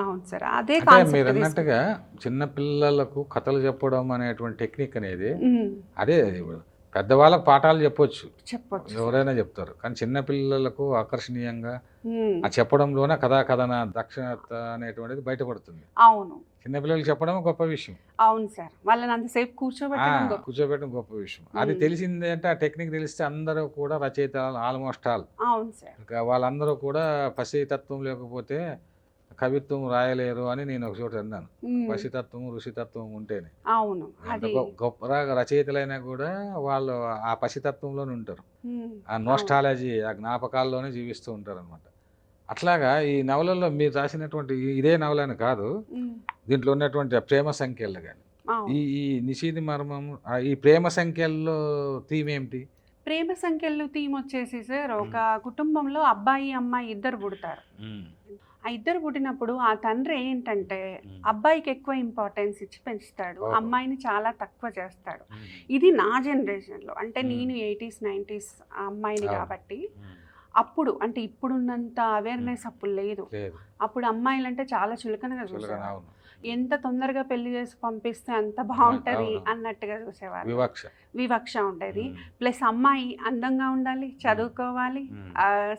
అవును సార్, అదే మీరు అన్నట్టుగా చిన్న పిల్లలకు కథలు చెప్పడం అనేటువంటి టెక్నిక్ అనేది అదే. పెద్దవాళ్ళకు పాఠాలు చెప్పొచ్చు, ఎవరైనా చెప్తారు, కానీ చిన్న పిల్లలకు ఆకర్షణీయంగా ఆ చెప్పడంలోనే కథన దక్షిణత అనేటువంటిది బయటపడుతుంది. అవును, చిన్నపిల్లలు చెప్పడం గొప్ప విషయం. అవును సార్, వాళ్ళని అంతసేపు కూర్చోబెట్టడం గొప్ప విషయం. అది తెలిసింది అంటే, ఆ టెక్నిక్ తెలిస్తే అందరూ కూడా రచయితలు ఆల్మోస్ట్ ఆల్. అవును సార్, వాళ్ళందరూ కూడా పసితత్వం లేకపోతే కవిత్వం రాయలేరు అని నేను ఒక చోట అన్నాను. పసితత్వం ఋషితత్వం ఉంటేనే. అవును, గొప్ప రచయితలైనా కూడా వాళ్ళు ఆ పసితత్వంలోనే ఉంటారు, ఆ నోస్టాలజీ, ఆ జ్ఞాపకాల్లోనే జీవిస్తూ ఉంటారు అనమాట. అట్లాగా ఈ నవలలో మీరు రాసినటువంటి ఇదే నవలని కాదు, దీంట్లో ఉన్నటువంటి ప్రేమ సంఖ్యలు కానీ, ఈ నిషీధి మర్మం, ఈ ప్రేమ సంఖ్యల్లో థీమ్ ఏమిటి? ప్రేమ సంఖ్యల్లో థీమ్ వచ్చేసి సార్, ఒక కుటుంబంలో అబ్బాయి అమ్మాయి ఇద్దరు పుడతారు. ఆ ఇద్దరు పుట్టినప్పుడు ఆ తండ్రి ఏంటంటే అబ్బాయికి ఎక్కువ ఇంపార్టెన్స్ ఇచ్చి పెంచుతాడు, అమ్మాయిని చాలా తక్కువ చేస్తాడు. ఇది నా జనరేషన్లో, అంటే నేను 80s 90s అమ్మాయిని కాబట్టి, అప్పుడు అంటే ఇప్పుడున్నంత అవేర్నెస్ అప్పుడు లేదు. అప్పుడు అమ్మాయిలు అంటే చాలా చులకనగా చూసేవారు, ఎంత తొందరగా పెళ్లి చేసి పంపిస్తే అంత బాగుంటది అన్నట్టుగా చూసేవారు. వివక్ష ఉండేది. ప్లస్ అమ్మాయి అందంగా ఉండాలి, చదువుకోవాలి,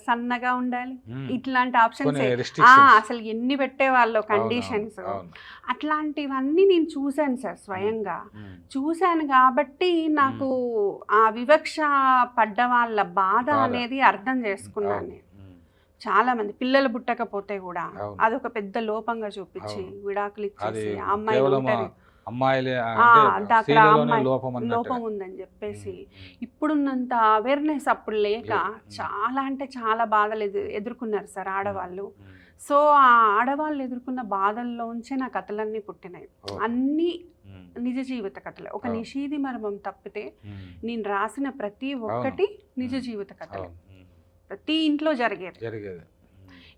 సన్నగా ఉండాలి, ఇట్లాంటి ఆప్షన్స్ అసలు ఎన్ని పెట్టేవాళ్ళు కండిషన్స్. అట్లాంటివన్నీ నేను చూశాను సార్, స్వయంగా చూశాను కాబట్టి నాకు ఆ వివక్ష పడ్డ వాళ్ళ బాధ అనేది అర్థం చేసుకున్నాను నేను. చాలా మంది పిల్లలు పుట్టకపోతే కూడా అదొక పెద్ద లోపంగా చూపించి విడాకులు ఇచ్చేసి లోపం ఉందని చెప్పేసి, ఇప్పుడున్నంత అవేర్నెస్ అప్పుడు లేక చాలా అంటే చాలా బాధలు ఎదుర్కొన్నారు సార్ ఆడవాళ్ళు. సో ఆ ఆడవాళ్ళు ఎదుర్కొన్న బాధల్లోంచే నా కథలన్నీ పుట్టినాయి. అన్నీ నిజ జీవిత కథలే. ఒక నిషీధి మర్మం తప్పితే నేను రాసిన ప్రతి ఒక్కటి నిజ జీవిత కథలే, ప్రతి ఇంట్లో జరిగేది.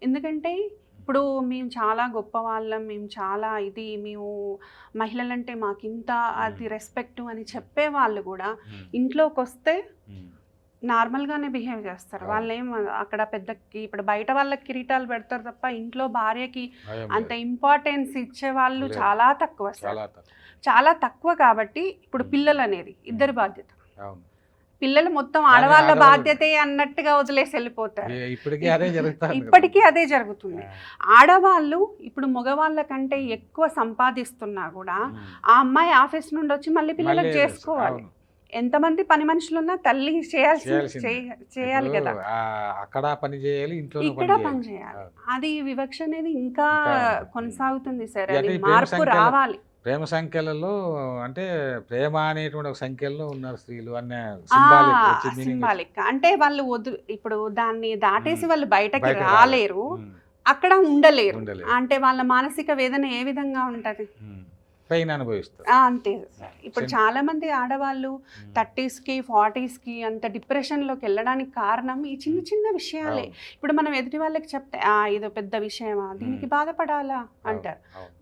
ఎందుకంటే ఇప్పుడు మేము చాలా గొప్ప వాళ్ళం, మేము చాలా మేము మహిళలంటే మాకింత అది రెస్పెక్ట్ అని చెప్పే వాళ్ళు కూడా ఇంట్లోకి వస్తే నార్మల్గానే బిహేవ్ చేస్తారు. వాళ్ళేం అక్కడ పెద్ద, ఇప్పుడు బయట వాళ్ళకి కిరీటాలు పెడతారు తప్ప ఇంట్లో భార్యకి అంత ఇంపార్టెన్స్ ఇచ్చే వాళ్ళు చాలా తక్కువ, చాలా తక్కువ. కాబట్టి ఇప్పుడు పిల్లలు అనేది ఇద్దరి బాధ్యత. పిల్లలు మొత్తం ఆడవాళ్ళ బాధ్యతే అన్నట్టుగా వదిలేసి వెళ్ళిపోతారు. ఇప్పటికీ అదే జరుగుతుంది. ఆడవాళ్ళు ఇప్పుడు మగవాళ్ళ కంటే ఎక్కువ సంపాదిస్తున్నా కూడా ఆ అమ్మాయి ఆఫీస్ నుండి వచ్చి మళ్ళీ పిల్లలకు చేసుకోవాలి. ఎంతమంది పని మనుషులున్నా తల్లి చేయాలి కదా, అక్కడ పని చేయాలి, ఇక్కడ పని చేయాలి. అది వివక్ష అనేది ఇంకా కొనసాగుతుంది సార్, అది మార్పు రావాలి. ప్రేమ సంఖ్యలలో అంటే ప్రేమ అనేటువంటి ఒక సంఖ్యలో ఉన్నారు స్త్రీలు అన్న సింబాలిక్. అంటే వాళ్ళు ఇప్పుడు దాన్ని దాటేసి వాళ్ళు బయటకి రాలేరు, అక్కడ ఉండలేరు. అంటే వాళ్ళ మానసిక వేదన ఏ విధంగా ఉంటది, పెయిన్ అనుభవిస్తారు. అంతే సార్. ఇప్పుడు చాలా మంది ఆడవాళ్ళు 30sకి 40sకి అంత డిప్రెషన్లోకి వెళ్ళడానికి కారణం ఈ చిన్న చిన్న విషయాలే. ఇప్పుడు మనం ఎదుటి వాళ్ళకి చెప్తే ఇదో పెద్ద విషయమా, దీనికి బాధపడాలా అంటారు.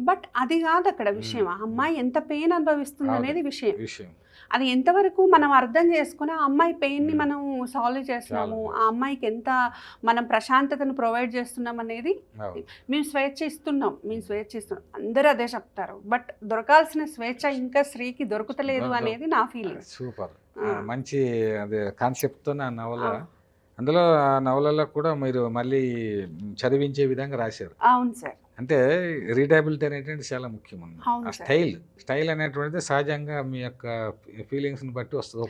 బట్ అది కాదు అక్కడ విషయం. ఆ అమ్మాయి ఎంత పెయిన్ అనుభవిస్తుంది అనేది విషయం. అది ఎంతవరకు మనం అర్థం చేసుకుని ఆ అమ్మాయి పెయిన్ని మనం సాల్వ్ చేస్తున్నాము, ఆ అమ్మాయికి ఎంత మనం ప్రశాంతతను ప్రొవైడ్ చేస్తున్నాం అనేది. మేము స్వేచ్ఛ ఇస్తున్నాం. అందరూ అదే చెప్తారు, బట్ దొరకాల్సిన స్వేచ్ఛ ఇంకా స్త్రీకి దొరుకుతలేదు అనేది నా ఫీలింగ్. సూపర్, మంచి అదే కాన్సెప్ట్తో నా నవల. అందులో ఆ నవలలో కూడా మీరు మళ్ళీ చదివించే విధంగా రాశారు. అవును సార్. అంటే రీడబిలిటీ అనేటువంటి చాలా ముఖ్యం. ఆ స్టైల్ అనేటువంటిది సహజంగా మీ యొక్క ఫీలింగ్స్ ని బట్టి వస్తుంది.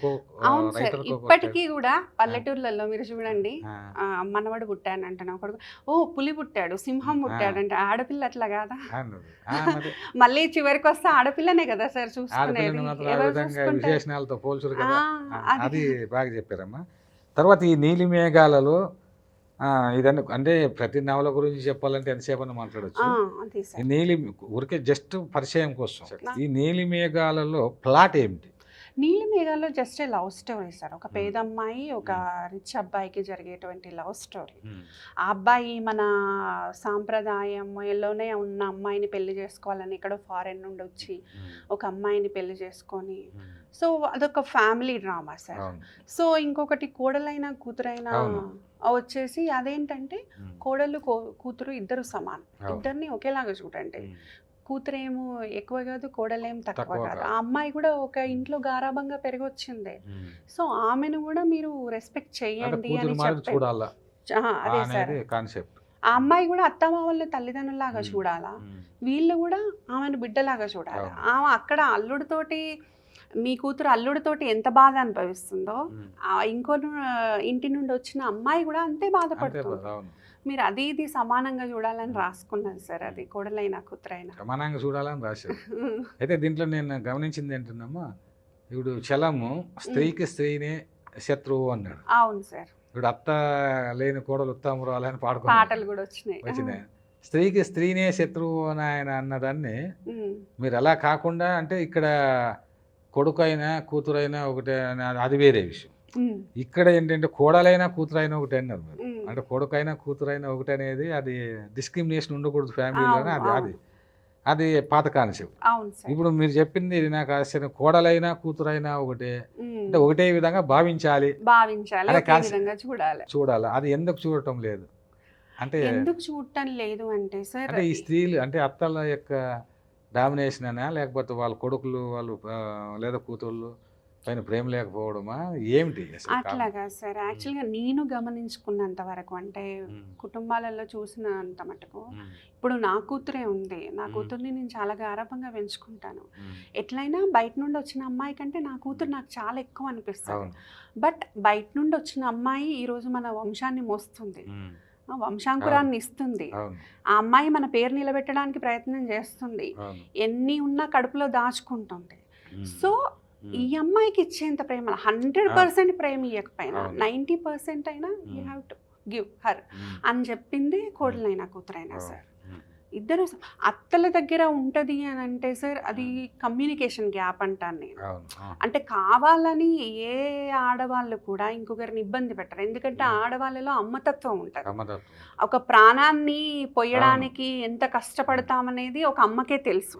ఇప్పటికీ కూడా పల్లెటూర్లలో మీరు చూడండి, మనవడు పుట్టానంటే ఒకడు పులి పుట్టాడు, సింహం పుట్టాడు అంటే ఆడపిల్ల అట్లా కాదా, మళ్ళీ చివరికి వస్తే ఆడపిల్లనే కదా సార్ చూసుకునేది. విశేషణాలతో పోల్చురు కదా, అది బాగా చెప్పారమ్మా. తర్వాత ఈ నీలి మేఘాలలో ఇదన్నీ అంటే ప్రతి నవల గురించి చెప్పాలంటే ఎంతసేపు అని మాట్లాడచ్చు. ఈ నీలి ఊరికే జస్ట్ పరిచయం కోసం, ఈ నీలి మేఘాలలో ప్లాట్ ఏమిటి? నీలి మేఘాల్లో జస్ట్ లవ్ స్టోరీ సార్. ఒక పేదమ్మాయి ఒక రిచ్ అబ్బాయికి జరిగేటువంటి లవ్ స్టోరీ. ఆ అబ్బాయి మన సాంప్రదాయంలోనే ఉన్న అమ్మాయిని పెళ్లి చేసుకోవాలని ఎక్కడో ఫారెన్ నుండి వచ్చి ఒక అమ్మాయిని పెళ్లి చేసుకొని, సో అదొక ఫ్యామిలీ డ్రామా సార్. సో ఇంకొకటి కోడలైన కూతురైన వచ్చేసి అదేంటంటే కోడలు కూతురు ఇద్దరు సమానం, ఇద్దరిని ఒకేలాగా చూడండి. కూతురేమో ఎక్కువ కాదు, కోడలేం తక్కువ కాదు. ఆ అమ్మాయి కూడా ఒక ఇంట్లో గారాబంగా పెరిగొచ్చింది. సో ఆమెను కూడా మీరు రెస్పెక్ట్ చేయండి అని చెప్పారు. అదే సార్ కాన్సెప్ట్. ఆ అమ్మాయి కూడా అత్తమామల్ని తల్లిదండ్రులాగా చూడాలా, వీళ్ళు కూడా ఆమెను బిడ్డలాగా చూడాలి. ఆమె అక్కడ అల్లుడితోటి, మీ కూతురు అల్లుడితోటి ఎంత బాధ అనుభవిస్తుందో ఇంకో ఇంటి నుండి వచ్చిన అమ్మాయి కూడా అంతే బాధపడుతుంది. మీరు అది ఇది సమానంగా చూడాలని రాసుకున్నాను సార్. అది కోడలైనా కూతురైనా సమానంగా చూడాలని రాశారు. అయితే దీంట్లో నేను గమనించింది ఏంటంటమ్మా, ఇప్పుడు చలము స్త్రీకి స్త్రీనే శత్రువు అన్నాడు. అవును సార్. ఇప్పుడు అత్త లేని కోడలు ఉత్తమురాలు అని పాడుకున్నాడు, పాటలు కూడా వచ్చినాయి. స్త్రీకి స్త్రీనే శత్రువు అని ఆయన అన్నదాన్ని మీరు అలా కాకుండా, అంటే ఇక్కడ కొడుకైనా కూతురైనా ఒకటే, అది వేరే విషయం. ఇక్కడ ఏంటంటే కోడలైనా కూతురైనా ఒకటే అన్నారు మీరు. అంటే కొడుకైనా కూతురైనా ఒకటి అనేది అది డిస్క్రిమినేషన్ ఉండకూడదు ఫ్యామిలీలోనే. అది పాత కాన్సెప్ట్. ఇప్పుడు మీరు చెప్పింది ఇది నాకు ఆశ్చర్యం. కోడలైనా కూతురైనా ఒకటే, అంటే ఒకటే విధంగా భావించాలి, చూడాలి. అది ఎందుకు చూడటం లేదు అంటే, ఎందుకు చూడటం లేదు అంటే సార్, అంటే ఈ స్త్రీలు అంటే అత్తల యొక్క డామినేషన్ అనా, లేకపోతే వాళ్ళ కొడుకులు వాళ్ళు లేదా కూతుళ్ళు పైన ప్రేమ లేకపోవడమా, ఏమిటి అట్లాగా సార్? యాక్చువల్గా నేను గమనించుకున్నంత వరకు, అంటే కుటుంబాలలో చూసినంత మటుకు, ఇప్పుడు నా కూతురే ఉంది. నా కూతుర్ని నేను చాలా గారాబంగా పెంచుకుంటాను. ఎట్లయినా బయట నుండి వచ్చిన అమ్మాయి కంటే నా కూతురు నాకు చాలా ఎక్కువ అనిపిస్తుంది. బట్ బయట నుండి వచ్చిన అమ్మాయి ఈరోజు మన వంశాన్ని మోస్తుంది, వంశాంకురాన్ని ఇస్తుంది. ఆ అమ్మాయి మన పేరు నిలబెట్టడానికి ప్రయత్నం చేస్తుంది, ఎన్ని ఉన్నా కడుపులో దాచుకుంటుంది. సో ఈ అమ్మాయికి ఇచ్చేంత ప్రేమ 100% ప్రేమ ఇవ్వకపోయినా 90% అయినా you have to give her అని చెప్పింది కోడలైనా కూతురైనా సార్. ఇద్దరు అత్తల దగ్గర ఉంటుంది అని అంటే సార్, అది కమ్యూనికేషన్ గ్యాప్ అంటాను నేను. అంటే కావాలని ఏ ఆడవాళ్ళు కూడా ఇంకొకరిని ఇబ్బంది పెట్టరు, ఎందుకంటే ఆడవాళ్ళలో అమ్మతత్వం ఉంటుంది. ఒక ప్రాణాన్ని పొయ్యడానికి ఎంత కష్టపడతామనేది ఒక అమ్మకే తెలుసు.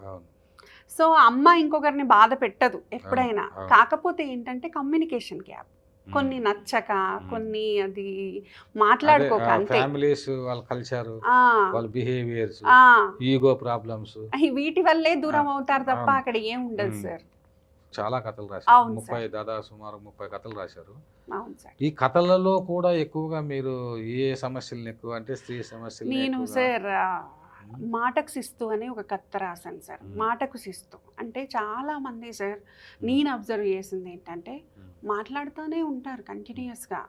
సో అమ్మ ఇంకొకరిని బాధ పెట్టదు ఎప్పుడైనా. కాకపోతే ఏంటంటే కమ్యూనికేషన్ గ్యాప్, కొన్ని నచ్చక, కొన్ని అది మాట్లాడుకోక, అంతే. ఫ్యామిలీస్ వాళ్ళ కల్చర్, వాళ్ళ బిహేవియర్స్, ఈగో ప్రాబ్లమ్స్, వీటి వల్లే దూరం అవుతారు తప్ప అక్కడ ఏం ఉండదు సార్. చాలా కథలు రాశారు, దాదాపు సుమారు 30 కథలు రాశారు. ఈ కథలలో కూడా ఎక్కువగా మీరు ఏ సమస్యలను ఎక్కువ, అంటే స్త్రీ సమస్యలు? నేను సార్ మాటకు శిస్తు అని ఒక కథ రాశాను సార్. మాటకు శిస్తు అంటే చాలా మంది సార్, నేను అబ్జర్వ్ చేసింది ఏంటంటే మాట్లాడుతూనే ఉంటారు కంటిన్యూస్గా.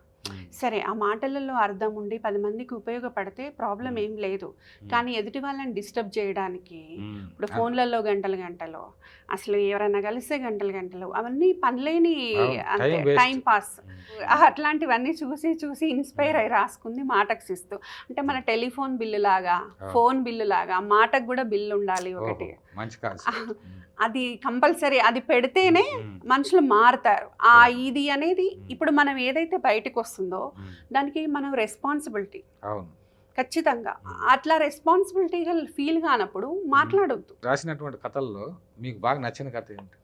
సరే, ఆ మాటలలో అర్థం ఉండి 10 మందికి ఉపయోగపడితే ప్రాబ్లం ఏం లేదు. కానీ ఎదుటి వాళ్ళని డిస్టర్బ్ చేయడానికి ఇప్పుడు ఫోన్లలో గంటలు అసలు ఎవరైనా కలిస్తే గంటలు అవన్నీ పనిలేని అంతే టైం పాస్. అట్లాంటివన్నీ చూసి ఇన్స్పైర్ అయ్యి రాసుకుంది మాటకు శిస్తు. అంటే మన టెలిఫోన్ బిల్లు లాగా, ఫోన్ బిల్లు లాగా మాటకు కూడా బిల్లు ఉండాలి ఒకటి. అది కంపల్సరీ, అది పెడితేనే మనుషులు మారుతారు. ఇది అనేది ఇప్పుడు మనం ఏదైతే బయటకు వస్తుందో దానికి మనం రెస్పాన్సిబిలిటీ ఖచ్చితంగా. అట్లా రెస్పాన్సిబిలిటీగా ఫీల్ కానప్పుడు మాట్లాడొద్దు. రాసినటువంటి కథల్లో మీకు బాగా నచ్చిన కథ ఏంటి?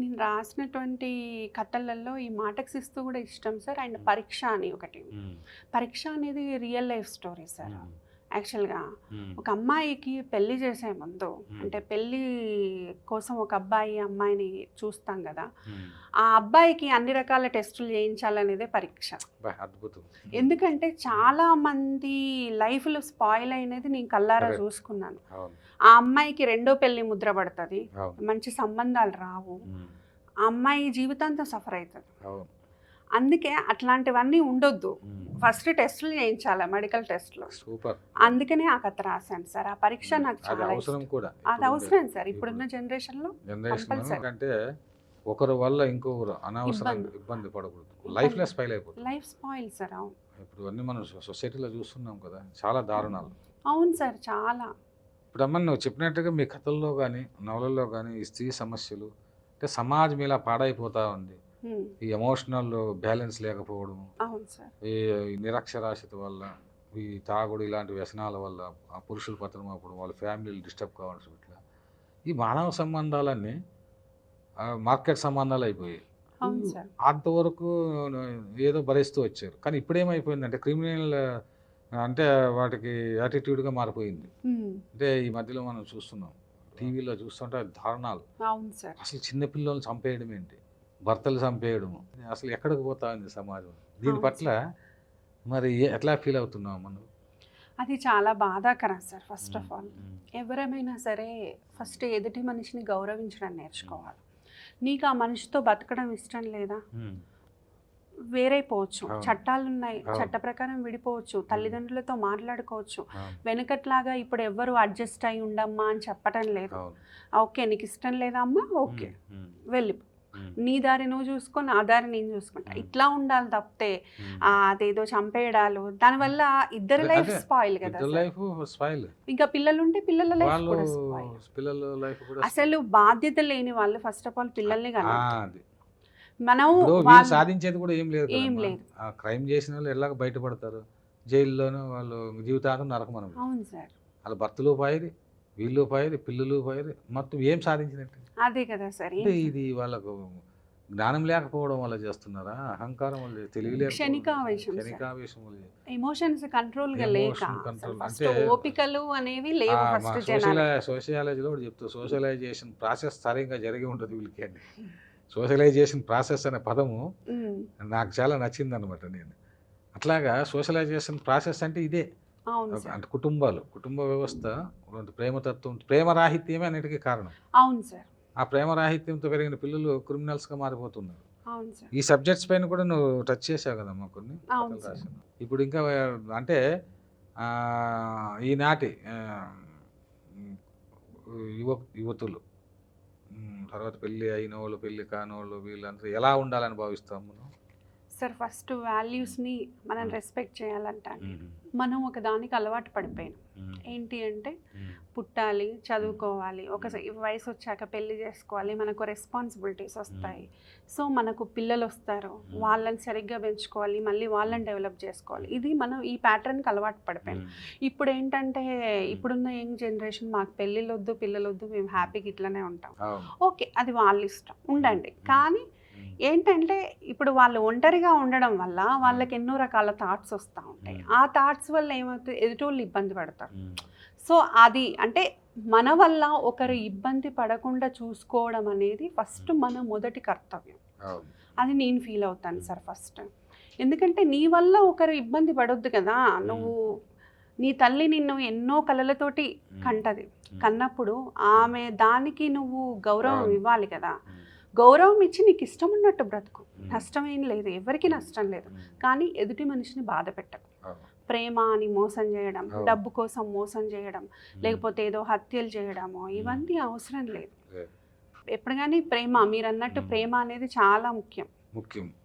నేను రాసినటువంటి కథలలో ఈ మాటకు శిస్తు కూడా ఇష్టం సార్. అండ్ పరీక్ష అని ఒకటి. పరీక్ష అనేది రియల్ లైఫ్ స్టోరీ సార్. యాక్చువల్గా ఒక అమ్మాయికి పెళ్లి చేసే ముందు, అంటే పెళ్ళి కోసం ఒక అబ్బాయి అమ్మాయిని చూస్తాం కదా, ఆ అబ్బాయికి అన్ని రకాల టెస్టులు చేయించాలనేదే పరీక్ష. ఎందుకంటే చాలా మంది లైఫ్లో స్పాయిల్ అయినది నేను కల్లారా చూసుకున్నాను. ఆ అమ్మాయికి రెండో పెళ్లి ముద్ర పడుతుంది, మంచి సంబంధాలు రావు, ఆ అమ్మాయి జీవితాంతం సఫర్ అవుతుంది. అందుకే అట్లాంటివన్నీ ఉండొద్దు. ఫస్ట్ టెస్టులు చేయించాలి, మెడికల్ టెస్టులు. అందుకనే ఆ కథ రాశాను సార్. ఆ పరీక్ష నాకు చాలా అవసరం కూడా. అది అవసరం సార్ ఇప్పుడున్న జనరేషన్లో. అంటే ఒకరి వల్ల ఇంకొకరు అనవసరంగా ఇబ్బంది పడకూడదు, లైఫ్ స్పాయిల్ అయిపోతుంది. Life spoil sir. అవును, ఇప్పుడు అన్ని మనం సొసైటీలో చూస్తున్నాం కదా, చాలా దారుణాలు. అవును సార్, చాలా. ఇప్పుడు అమ్మ నువ్వు చెప్పినట్టుగా మీ కథల్లో కానీ నవలల్లో కానీ ఈ స్త్రీ సమస్యలు అంటే సమాజం ఇలా పాడైపోతూ ఉంది. ఉమ్, ఈ ఎమోషనల్ బ్యాలెన్స్ లేకపోవడం, అవును సార్. ఈ నిరక్షరాస్యత వల్ల, ఈ తాగుడు ఇలాంటి వ్యసనాల వల్ల ఆ పురుషుల పతనం అప్పుడు వాళ్ళ ఫ్యామిలీలు డిస్టర్బ్ కావాల్సి ఇట్లా ఈ మానవ సంబంధాలన్నీ మార్కెట్ సంబంధాలు అయిపోయాయి. అవును సార్. అంతవరకు ఏదో భరిస్తూ వచ్చారు. కానీ ఇప్పుడేమైపోయిందంటే క్రిమినల్ అంటే వాటికి యాటిట్యూడ్గా మారిపోయింది. ఉమ్, అంటే ఈ మధ్యలో మనం చూస్తున్నాం, టీవీలో చూస్తుంటే దారుణాలు. అవును సార్. అసలు చిన్నపిల్లల్ని చంపేయడం ఏంటి, భర్తలు చంపేయడము, అసలు ఎక్కడికి పోతా ఉంది సమాజం? దీని అవును పట్ల మరి ఎట్లా ఫీల్ అవుతున్నావు మనం? అది చాలా బాధాకరం సార్. ఫస్ట్ ఆఫ్ ఆల్ ఎవరేమైనా సరే ఫస్ట్ ఎదుటి మనిషిని గౌరవించడం నేర్చుకోవాలి. నీకు ఆ మనిషితో బతకడం ఇష్టం లేదా, వేరైపోవచ్చు, అవును. చట్టాలు ఉన్నాయి, అవును. చట్ట ప్రకారం విడిపోవచ్చు, తల్లిదండ్రులతో మాట్లాడుకోవచ్చు. అవును. వెనకట్లాగా ఇప్పుడు ఎవ్వరు అడ్జస్ట్ అయి ఉండమ్మా అని చెప్పటం లేదు. అవును. ఓకే నీకు ఇష్టం లేదా అమ్మా, ఓకే ఉమ్, వెళ్ళిపో, ఉమ్, నీ దారి నువ్వు చూసుకో, నా దారి నేను చూసుకుంటా, ఇట్లా ఉండాలి తప్పితే ఉమ్. అదేదో చంపేయడాలు, దానివల్ల ఇద్దరి అదే, లైఫ్ అదే. స్పాయిల్ కదా ఇద్దరు సార్. లైఫ్ స్పాయిల్, ఇంకా పిల్లలు ఉంటే పిల్లల లైఫ్ వాళ్ళు కూడా స్పాయిల్. పిల్లల లైఫ్ కూడా అసలు బాధ్యత లేని వాళ్ళు ఫస్ట్ ఆఫ్ ఆల్ పిల్లల్ని ఆ, కనొద్దు. అది. మనం ఇప్పుడు వీళ్ళు వాళ్ళు సాధించేది కూడా ఏం లేదు ఏం కదమ్మా. లేదు. ఆ క్రైమ్ చేసిన వాళ్ళు ఎలాగ బయటపడతారు? జైల్లోనూ వాళ్ళు జీవితాంతం నరకం మనం. అవును సార్. వాళ్ళ భర్తలు పోయేది, వీళ్ళు పోయేది, పిల్లలు పోయేది, మొత్తం ఏం సాధించినట్టు? అదే కదా సార్. అంటే ఇది వాళ్ళకు జ్ఞానం లేకపోవడం వల్ల చేస్తున్నారా, అహంకారం వల్ల, తెలివి క్షణికావేశం సార్. క్షణికావేశం వల్ల? ఎమోషన్స్ కంట్రోల్ గా లేక Emotion control ఫస్ట్ అంటే ఓపికలు అనేవి లేవు మా ఫస్ట్ జనాలు. సోషియాలజీలో కూడా చెప్తారు, సోషలైజేషన్ ప్రాసెస్ సరిగ్గా జరిగి ఉంటుంది వీళ్ళకి అని. సోషలైజేషన్ ప్రాసెస్ అనే పదము నాకు చాలా నచ్చింది అనమాట. నేను అట్లాగా సోషలైజేషన్ ప్రాసెస్ అంటే ఇదే. అవును సార్. అంటే కుటుంబ వ్యవస్థ, ప్రేమతత్వం, ప్రేమరాహిత్యమే అన్నిటికీ కారణం. అవును సార్. ఆ ప్రేమరాహిత్యంతో పెరిగిన పిల్లలు క్రిమినల్స్గా మారిపోతున్నారు. అవును సార్. ఈ సబ్జెక్ట్స్ పైన కూడా నువ్వు టచ్ చేసావు కదమ్మా కొన్ని అవును కథలు సార్. రాసావు. ఇప్పుడు ఇంకా అంటే ఈనాటి యువతులు, తర్వాత పెళ్ళి అయిన వాళ్ళు, పెళ్ళి కానోళ్ళు, వీళ్ళంతా ఎలా ఉండాలని భావిస్తాం మనం? సార్ ఫస్ట్ వాల్యూస్ని మనం రెస్పెక్ట్ చేయాలంటాను. మనం ఒక దానికి అలవాటు పడిపోయాం. ఏంటి అంటే పుట్టాలి, చదువుకోవాలి, ఒక వయసు వచ్చాక పెళ్లి చేసుకోవాలి, మనకు రెస్పాన్సిబిలిటీస్ వస్తాయి. సో మనకు పిల్లలు వస్తారు, వాళ్ళని సరిగ్గా పెంచుకోవాలి, మళ్ళీ వాళ్ళని డెవలప్ చేసుకోవాలి. ఇది మనం ఈ ప్యాటర్న్కి అలవాటు పడిపోయాం. ఇప్పుడు ఏంటంటే ఇప్పుడున్న యంగ్ జనరేషన్ మాకు పెళ్ళిళ్ళు వద్దు, పిల్లలు వద్దు, మేము హ్యాపీగా ఇట్లనే ఉంటాం. ఓకే అది వాళ్ళ ఇష్టం, ఉండండి. కానీ ఏంటంటే ఇప్పుడు వాళ్ళు ఒంటరిగా ఉండడం వల్ల వాళ్ళకి ఎన్నో రకాల థాట్స్ వస్తూ ఉంటాయి. ఆ థాట్స్ వల్ల ఏమవుతుంది, ఎదుటోళ్ళు ఇబ్బంది పడతారు. సో అది అంటే మన వల్ల ఒకరు ఇబ్బంది పడకుండా చూసుకోవడం అనేది ఫస్ట్ మన మొదటి కర్తవ్యం. అది నేను ఫీల్ అవుతాను సార్ ఫస్ట్. ఎందుకంటే నీ వల్ల ఒకరు ఇబ్బంది పడొద్దు కదా. నువ్వు నీ తల్లి నిన్ను ఎన్నో కలలతోటి కంటది, కన్నప్పుడు ఆమె దానికి నువ్వు గౌరవం ఇవ్వాలి కదా. గౌరవం ఇచ్చి నీకు ఇష్టం ఉన్నట్టు బ్రతుకు, నష్టం ఏం లేదు, ఎవరికి నష్టం లేదు. కానీ ఎదుటి మనిషిని బాధ పెట్టకు. ప్రేమ అని మోసం చేయడం, డబ్బు కోసం మోసం చేయడం, లేకపోతే ఏదో హత్యలు చేయడము, ఇవన్నీ అవసరం లేదు. ఎప్పుడు కానీ ప్రేమ, మీరు అన్నట్టు ప్రేమ అనేది చాలా ముఖ్యం.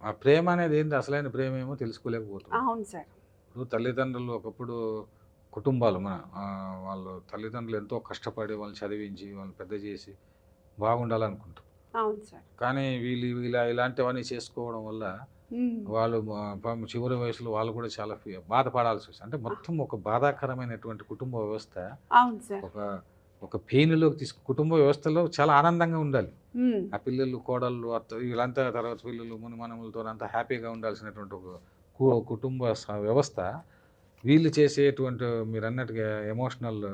ఆ ప్రేమ అనేది ఏంటి, అసలైన ప్రేమ ఏమో తెలుసుకోలేకపోతుంది. అవును సార్. ఇప్పుడు తల్లిదండ్రులు ఒకప్పుడు కుటుంబాలు వాళ్ళు తల్లిదండ్రులు ఎంతో కష్టపడి వాళ్ళని చదివించి వాళ్ళని పెద్ద చేసి బాగుండాలనుకుంటారు. అవును సార్. కానీ వీళ్ళు ఇలాంటివన్నీ చేసుకోవడం వల్ల వాళ్ళు చివరి వయసులో వాళ్ళు కూడా చాలా బాధపడాల్సి వస్తుంది. అంటే మొత్తం ఒక బాధాకరమైనటువంటి కుటుంబ వ్యవస్థ. అవును సార్. ఒక పెయిన్లోకి కుటుంబ వ్యవస్థలో చాలా ఆనందంగా ఉండాలి. ఆ పిల్లలు, కోడళ్ళు, అత్త, వీళ్ళంతా, తర్వాత పిల్లలు, మునిమనములతో అంతా హ్యాపీగా ఉండాల్సినటువంటి ఒక కుటుంబ వ్యవస్థ వీళ్ళు చేసేటువంటి మీరు అన్నట్టుగా ఎమోషనల్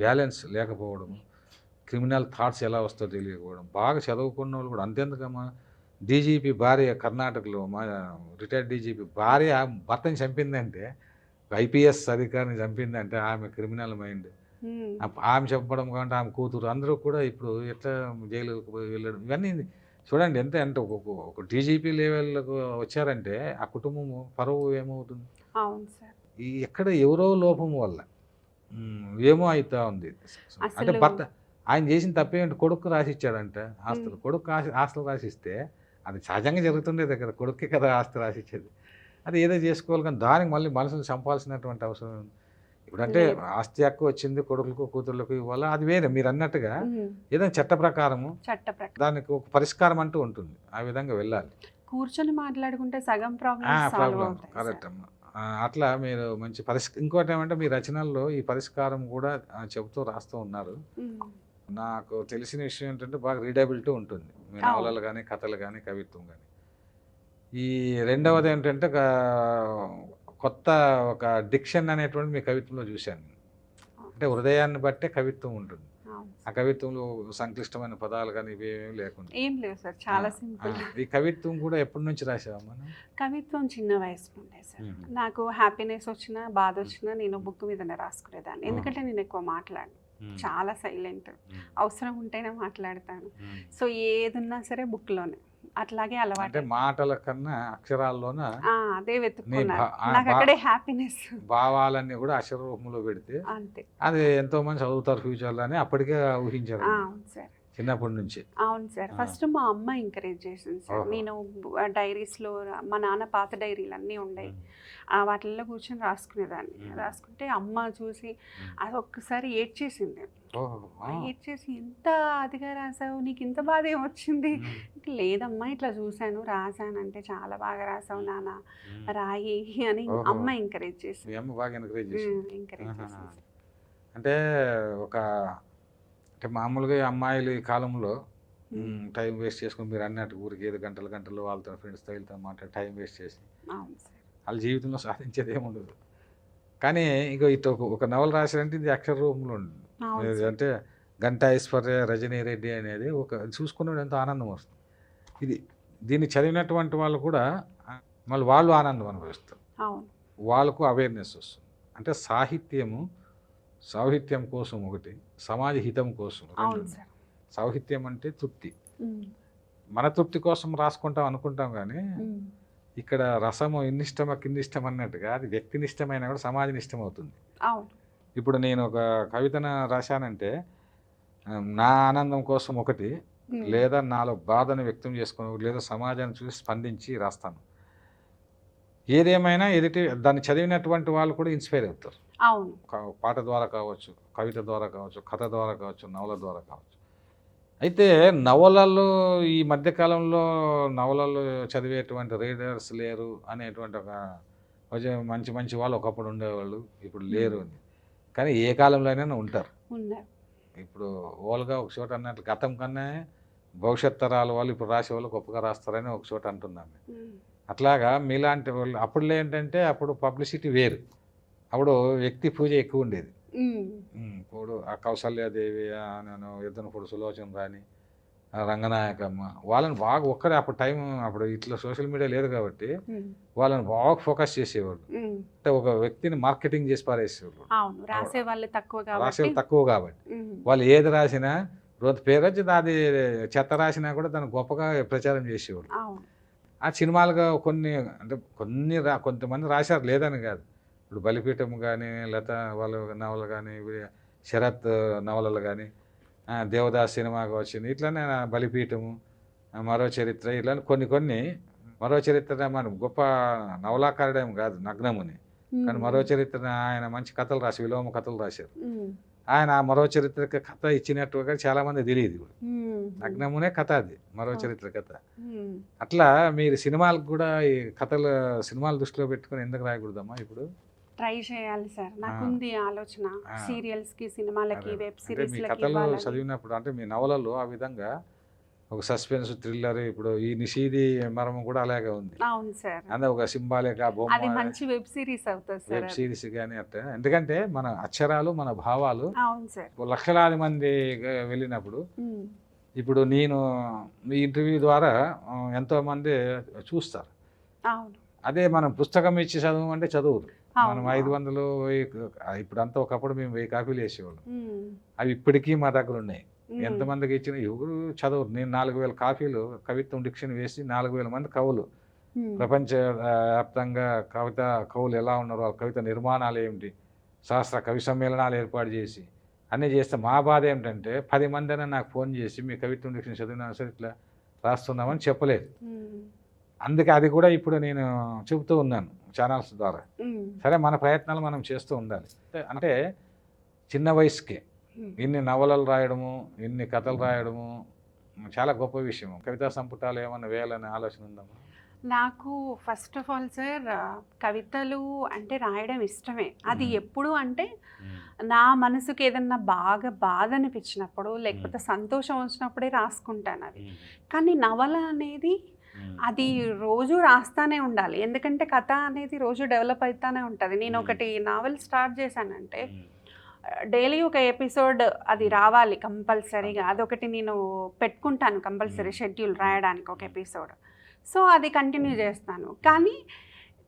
బ్యాలెన్స్ లేకపోవడం, క్రిమినల్ థాట్స్ ఎలా వస్తుందో తెలియకపోవడం. బాగా చదువుకున్న వాళ్ళు కూడా అంతెందుకమ్మా, డీజీపీ భార్య కర్ణాటకలో, మా రిటైర్డ్ డీజీపీ భార్య భర్తని చంపిందంటే, ఐపీఎస్ అధికారిని చంపిందంటే ఆమె క్రిమినల్ మైండ్. ఆమె చెప్పడం కంటే ఆమె కూతురు అందరూ కూడా ఇప్పుడు ఎట్లా జైలుకు వెళ్ళడం, ఇవన్నీ చూడండి. ఎంత అంటే ఒక డీజీపీ లెవెల్కు వచ్చారంటే ఆ కుటుంబం పరువు ఏమవుతుంది? అవును సార్. ఎక్కడ ఎవరో లోపం వల్ల ఏమో అవుతా ఉంది. అంటే భర్త ఆయన చేసిన తప్పేంటి, కొడుకు రాసిచ్చాడంట ఆస్తులు. కొడుకు ఆస్తులు రాసిస్తే అది సహజంగా జరుగుతుండేది కదా, కొడుకే కదా ఆస్తి రాసిచ్చేది. అది ఏదో చేసుకోవాలి, కానీ దానికి మళ్ళీ మనసును చంపాల్సినటువంటి అవసరం ఉంది. ఇప్పుడంటే లేదు. ఆస్తి హక్కు వచ్చింది కొడుకులకు కూతుర్లకు ఇవ్వాలి, అది వేరే మీరు అన్నట్టుగా ఉమ్. ఏదైనా చట్ట ప్రకారము చట్ట ప్రకారం దానికి ఒక పరిష్కారం అంటూ ఉంటుంది, ఆ విధంగా వెళ్ళాలి. కూర్చొని మాట్లాడుకుంటే సగం ప్రాబ్లమ్స్ సాల్వ్ ప్రాబ్లం అవుతాయి కరెక్ట్ సార్. అమ్మ. అట్లా మీరు మంచి ఇంకోటి ఏమంటే మీ రచనల్లో ఈ పరిష్కారం కూడా చెబుతూ రాస్తూ ఉన్నారు. ఉమ్. నాకు తెలిసిన విషయం ఏంటంటే బాగా రీడబిలిటీ ఉంటుంది మీ అవును. నవలలు కానీ కథలు కానీ కవిత్వం కానీ. ఈ రెండవది ఏంటంటే కొత్త ఒక డిక్షన్ అనేటువంటి మీ కవిత్వంలో చూశాను నేను. అంటే హృదయాన్ని బట్టే కవిత్వం ఉంటుంది, అవును. ఆ కవిత్వంలో సంక్లిష్టమైన పదాలు కానీ ఇవేమీ లేకుండా. ఏం లేవు సార్, చాలా సింపుల్. ఈ కవిత్వం కూడా ఎప్పటి నుంచి రాసావమ్మా? కవిత్వం చిన్న వయసు నుండే సార్. మ్మ్. నాకు హ్యాపీనెస్ వచ్చినా బాధ వచ్చినా నేను బుక్ మీదనే రాసుకునేదాన్ని. ఎందుకంటే నేను ఎక్కువ మాట్లాడను, చాలా సైలెంట్, అవసరం ఉంటేనే మాట్లాడతాను. సో ఏదున్నా సరే బుక్లోనే, అట్లాగే అంటే అలవాటు. మాటల కన్నా అక్షరాల్లోన అదే వెతుక్కున్నాను, ఆ నాకు అక్కడే హ్యాపీనెస్. భావాలన్నీ కూడా అక్షర రూపంలో పెడితే అంతే. అది ఎంతో మంది చదువుతారు ఫ్యూచర్లో అని అప్పటికే ఊహించారు అవును సార్, చిన్నప్పటి నుంచి. అవును సార్. ఫస్ట్ మా అమ్మ ఎంకరేజ్ చేసింది సార్. ఓహో. నేను డైరీస్లో మా నాన్న పాత డైరీలు అన్నీ ఉండేవి, వాటిల్లో కూర్చొని రాసుకునేదాన్ని. రాసుకుంటే అమ్మ చూసి అది ఒక్కసారి ఏడ్చేసింది. ఏడ్చేసి ఎంత అదిగా రాసావు, నీకు ఇంత బాధ ఏమొచ్చింది? లేదమ్మా ఇట్లా చూశాను రాశానంటే చాలా బాగా రాసావు నాన్న, రాయి అని ఓహో. అమ్మ ఎంకరేజ్ మీ చేసింది. అమ్మ బాగా ఎంకరేజ్ చేసింది. ఎంకరేజ్ ఆహా. చేసింది. అంటే ఒక అంటే మామూలుగా ఈ అమ్మాయిలు ఈ కాలంలో టైం వేస్ట్ చేసుకుని మీరు అన్నట్టు ఊరికి ఏదో గంటలు గంటలు వాళ్ళతో ఫ్రెండ్స్తో వెళ్తాం మాట్లాడి టైం వేస్ట్ చేసి అవును సార్. వాళ్ళ జీవితంలో సాధించేది ఏముండదు. కానీ ఇక ఇటు ఒక నవల రాశారంటే ఇది అక్షర రూపంలో ఉంటుంది. అవును సార్. అంటే గంటా ఐశ్వర్య రజనీ రెడ్డి అనేది ఒక చూసుకునే ఎంతో ఆనందం వస్తుంది. దీన్ని చదివినటువంటి వాళ్ళు కూడా మళ్ళీ వాళ్ళు ఆనందం అనుభవిస్తారు, అవును. వాళ్ళకు అవేర్నెస్ వస్తుంది. అంటే సాహిత్యం కోసం ఒకటి, సమాజ హితం కోసం అవును రెండు. సార్. సాహిత్యం అంటే తృప్తి, ఉమ్. మన తృప్తి కోసం రాసుకుంటాం అనుకుంటాం, కానీ ఉమ్. ఇక్కడ రసము ఇన్నిష్టమా కిందిష్టం అన్నట్టుగా అది వ్యక్తినిష్టమైనా కూడా సమాజనిష్టం అవుతుంది. అవును. ఇప్పుడు నేను ఒక కవితను రాశానంటే నా ఆనందం కోసం ఒకటి, లేదా నాలో బాధను వ్యక్తం చేసుకుని, లేదా సమాజాన్ని చూసి స్పందించి రాస్తాను. ఏదేమైనా దాన్ని చదివినటువంటి వాళ్ళు కూడా ఇన్స్పైర్ అవుతారు. అవును. పాట ద్వారా కావచ్చు, కవిత ద్వారా కావచ్చు, కథ ద్వారా కావచ్చు, నవల ద్వారా కావచ్చు. అయితే నవలలు ఈ మధ్యకాలంలో నవలలు చదివేటువంటి రీడర్స్ లేరు అనేటువంటి ఒక మంచి మంచి వాళ్ళు ఒకప్పుడు ఉండేవాళ్ళు, ఇప్పుడు లేరు అని. కానీ ఏ కాలంలోనైనా ఉంటారు. ఉన్నారు. ఇప్పుడు ఓల్గా ఒక చోట అన్నట్లు గతం కన్నా భవిష్యత్ తరాల వాళ్ళు ఇప్పుడు రాసే వాళ్ళు గొప్పగా రాస్తారని ఒక చోట అంటున్నాను. అట్లాగా మీలాంటి వాళ్ళు అప్పుడు ఏంటంటే అప్పుడు పబ్లిసిటీ వేరు, అప్పుడు వ్యక్తి పూజ ఎక్కువ ఉండేది. ఇప్పుడు ఆ కౌసల్యాదేవి, నేను ఎద్దనపూడి సులోచన రాణి, రంగనాయకమ్మ, వాళ్ళని బాగా ఒక్కడే అప్పుడు టైం, అప్పుడు ఇట్లా సోషల్ మీడియా లేదు కాబట్టి వాళ్ళని బాగా ఫోకస్ చేసేవాళ్ళు. అంటే ఒక వ్యక్తిని మార్కెటింగ్ చేసి పారేసేవాళ్ళు. అవును. రాసే వాళ్ళు రాసేవాళ్ళు తక్కువ కాబట్టి వాళ్ళు ఏది రాసినా రోజు పేరు వచ్చి అది చెత్త రాసినా కూడా దాన్ని గొప్పగా ప్రచారం చేసేవాళ్ళు. అవును. ఆ సినిమాలుగా కొంతమంది రాశారు, లేదని కాదు. ఇప్పుడు బలిపీఠం కానీ, లత వాళ్ళ నవలు కానీ, శరత్ నవలలు కానీ, దేవదాస్ సినిమాగా వచ్చింది, ఇట్లానే బలిపీఠము, మరో చరిత్ర, ఇట్లా కొన్ని మరో చరిత్ర మన గొప్ప నవలాకారుడేం కాదు నగ్నముని, కానీ మరో చరిత్ర ఆయన మంచి కథలు రాసి విలోమ కథలు రాశారు. ఆయన మరో చరిత్ర కథ ఇచ్చినట్టుగా చాలామంది తెలియదు. నగ్నమునే కథ, అది మరో చరిత్ర కథ. అట్లా మీరు సినిమాలకు కూడా ఈ సినిమాలు దృష్టిలో పెట్టుకుని ఎందుకు రాయకూడదమ్మా? ఇప్పుడు ట్రై చేయాలి సార్, నాకుంది ఆలోచన. సీరియల్స్ కి, సినిమాలకి, వెబ్ మీ సిరీస్ కథలు చదివినప్పుడు అంటే మీ నవలలు ఆ విధంగా ఒక సస్పెన్స్ థ్రిల్లర్, ఇప్పుడు ఈ నిషీది మర్మం కూడా అలాగే ఉంది. అవును సార్. అంటే ఒక సింబాలిక్ అది బొమ్మ, మంచి వెబ్ సిరీస్ అవుతుంది సార్. వెబ్ సిరీస్ కానీ అట్లా. ఎందుకంటే మన అక్షరాలు, మన భావాలు అవును సార్. లక్షలాది మంది వెళ్ళినప్పుడు, ఇప్పుడు నేను మీ ఇంటర్వ్యూ ద్వారా ఎంతోమంది చూస్తారు. అవును. అదే మనం పుస్తకం ఇచ్చి చదవమంటే చదువురు. మనం 500, 1000, ఇప్పుడంతా ఒకప్పుడు మేము 1000 కాపీలు వేసేవాళ్ళం. అవి ఇప్పటికీ మా దగ్గర ఉన్నాయి. ఎంతమందికి ఇచ్చిన ఎవరు చదవరు. నేను 4000 కాపీలు కవిత్వం డిక్షన్ వేసి 4000 మంది కవులు, ప్రపంచ వ్యాప్తంగా కవులు ఎలా ఉన్నారు, వాళ్ళ కవిత నిర్మాణాలు ఏమిటి, శాస్త్ర కవి సమ్మేళనాలు ఏర్పాటు చేసి అన్నీ చేస్తే మా బాధ ఏమిటంటే 10 మంది అయినా నాకు ఫోన్ చేసి మీ కవిత్వం డిక్షన్ చదివినా సరే ఇట్లా రాస్తున్నామని చెప్పలేదు. అందుకే అది కూడా ఇప్పుడు నేను చెబుతూ ఉన్నాను ఛానల్స్ ద్వారా. సరే, మన ప్రయత్నాలు మనం చేస్తూ ఉండాలి. అంటే చిన్న వయసుకే ఇన్ని నవలలు రాయడము, ఇన్ని కథలు రాయడము చాలా గొప్ప విషయం. కవితా సంపుటాలు ఏమన్నా వేయాలనే ఆలోచన ఉందమ్మా? నాకు ఫస్ట్ ఆఫ్ ఆల్ సార్ కవితలు అంటే రాయడం ఇష్టమే. అది ఎప్పుడు అంటే నా మనసుకి ఏదన్నా బాగా బాధ అనిపించినప్పుడు లేకపోతే సంతోషం వచ్చినప్పుడే రాసుకుంటాను అది. కానీ నవల అనేది అది రోజు రాస్తానే ఉండాలి, ఎందుకంటే కథ అనేది రోజు డెవలప్ అవుతానే ఉంటుంది. నేను ఒకటి నావెల్ స్టార్ట్ చేశానంటే డైలీ ఒక ఎపిసోడ్ అది రావాలి కంపల్సరీగా. అదొకటి నేను పెట్టుకుంటాను కంపల్సరీ షెడ్యూల్ రాయడానికి ఒక ఎపిసోడ్. సో అది కంటిన్యూ చేస్తాను. కానీ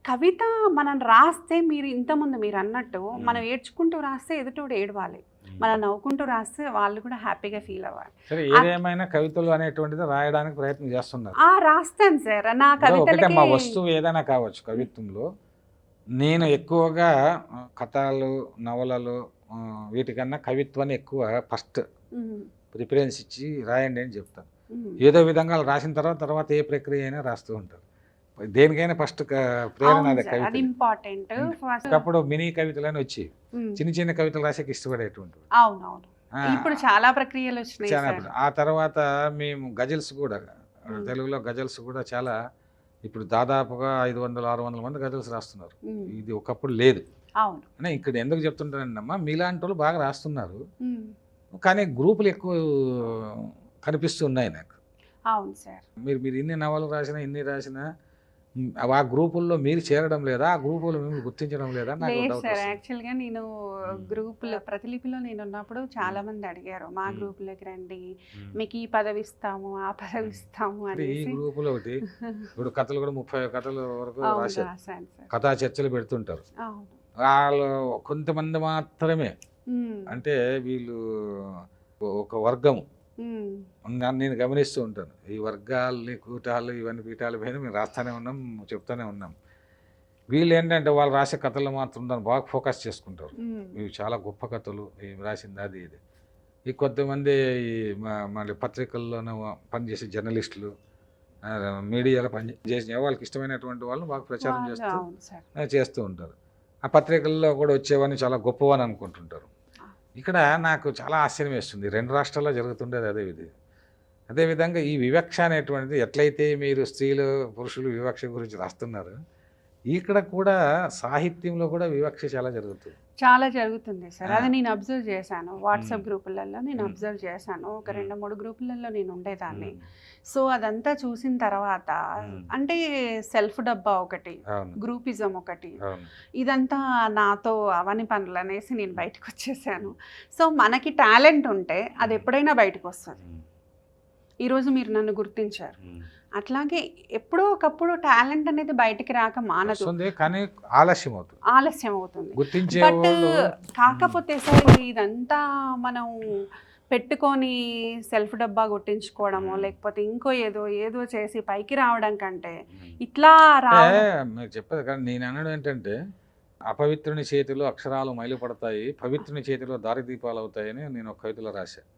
కవిత మనం రాస్తే ఇంతకుముందు మీరు అన్నట్టు మనం ఏడ్చుకుంటూ రాస్తే ఎదుటోడు ఏడవాలి, మనం నవ్వుకుంటూ రాస్తే వాళ్ళు కూడా హ్యాపీగా ఫీల్ అవ్వాలి. సరే, ఏదేమైనా కవితలు అనేటువంటిది రాయడానికి ప్రయత్నం చేస్తున్నారు. రాస్తాను సార్. నా కవితలకి మా వస్తువు ఏదైనా కావచ్చు కవిత్వంలో. నేను ఎక్కువగా కథలు, నవలలు వీటికన్నా కవిత్వాన్ని ఎక్కువ ఫస్ట్ ప్రిఫరెన్స్ ఇచ్చి రాయండి అని చెప్తాను. ఏదో విధంగా రాసిన తర్వాత ఏ ప్రక్రియ అయినా రాస్తూ ఉంటారు. దేనికైనా ఫస్ట్ ప్రేరణ అదే కవిత. ఇంపార్టెంట్. అప్పుడు మినీ కవితలు అని వచ్చి చిన్న చిన్న కవితలు రాసేకి ఇష్టపడేటువంటి. అవునవును, ఇప్పుడు చాలా ప్రక్రియలు వచ్చినాయి. ఆ తర్వాత మేము గజల్స్ కూడా, తెలుగులో గజల్స్ కూడా చాలా, ఇప్పుడు దాదాపుగా 500-600 మంది గజల్స్ రాస్తున్నారు. ఇది ఒకప్పుడు లేదు. అవును, ఇక్కడ ఎందుకు చెప్తుంటానమ్మా, మీలాంటి వాళ్ళు బాగా రాస్తున్నారు, కానీ గ్రూపులు ఎక్కువ కనిపిస్తున్నాయి నాకు. అవును సార్. మీరు ఇన్ని నవలు రాసినా, ఇన్ని రాసినా ఆ గ్రూపుల్లో మీరు చేరడం లేదా, ఆ గ్రూపులు మేము గుర్తించడం లేదా? లేదు సార్, యాక్చువల్గా నేను గ్రూపులో ప్రతిలిపిలో నేను ఉన్నప్పుడు చాలా మంది అడిగారు, మా గ్రూపులోకి రండి, మీకు ఈ పదవి ఇస్తాము, ఆ పదవి ఇస్తాము అని. ఈ గ్రూపులో ఒకటి ఇప్పుడు కథలు కూడా 30 కథల వరకు రాశారు, కథా చర్చలు పెడుతుంటారు. వాళ్ళు కొంతమంది మాత్రమే, అంటే వీళ్ళు ఒక వర్గము, నేను గమనిస్తూ ఉంటాను. ఈ వర్గాలని, కూటాలు, ఇవన్నీ పీఠాల పైన మేము రాస్తూనే ఉన్నాం, చెప్తూనే ఉన్నాం. వీళ్ళు ఏంటంటే వాళ్ళు రాసే కథలు మాత్రం దాన్ని బాగా ఫోకస్ చేసుకుంటారు. ఇవి చాలా గొప్ప కథలు, ఏమి రాసింది అది ఇది. ఈ కొంతమంది మళ్ళీ పత్రికల్లోనూ పనిచేసే జర్నలిస్టులు, మీడియాలో పనిచేసిన వాళ్ళకి ఇష్టమైనటువంటి వాళ్ళని బాగా ప్రచారం చేస్తూ ఉంటారు. ఆ పత్రికల్లో కూడా వచ్చేవాడిని చాలా గొప్పవని అనుకుంటుంటారు. ఇక్కడ నాకు చాలా ఆశ్చర్యం వేస్తుంది, 2 రాష్ట్రాల్లో జరుగుతుండేది అదేవిధంగా ఈ వివక్ష అనేటువంటిది ఎట్లయితే మీరు స్త్రీలు పురుషులు వివక్ష గురించి రాస్తున్నారు, ఇక్కడ కూడా సాహిత్యంలో కూడా వివక్ష చాలా జరుగుతుంది సార్. అది నేను అబ్జర్వ్ చేశాను. వాట్సాప్ గ్రూపులలో నేను అబ్జర్వ్ చేశాను. ఒక 2-3 గ్రూపులలో నేను ఉండేదాన్ని. సో అదంతా చూసిన తర్వాత అంటే సెల్ఫ్ డబ్బా ఒకటి, గ్రూపిజం ఒకటి, ఇదంతా నాతో అవని పనులు అనేసి నేను బయటకు వచ్చేసాను. సో మనకి టాలెంట్ ఉంటే అది ఎప్పుడైనా బయటకు వస్తుంది. ఈరోజు మీరు నన్ను గుర్తించారు, అట్లాగే ఎప్పుడో ఒకప్పుడు టాలెంట్ అనేది బయటికి రాక మానదు, కానీ ఆలస్యం అవుతుంది. బట్ కాకపోతే సార్ ఇదంతా మనం పెట్టుకొని సెల్ఫ్ డబ్బా కొట్టించుకోవడమో లేకపోతే ఇంకో ఏదో చేసి పైకి రావడం కంటే ఇట్లా మీరు చెప్పేది. కానీ నేను అనడం ఏంటంటే, అపవిత్రుని చేతిలో అక్షరాలు మైలుపడతాయి, పవిత్రుని చేతిలో దారిదీపాలు అవుతాయని నేను ఒక కవితలో రాశాను.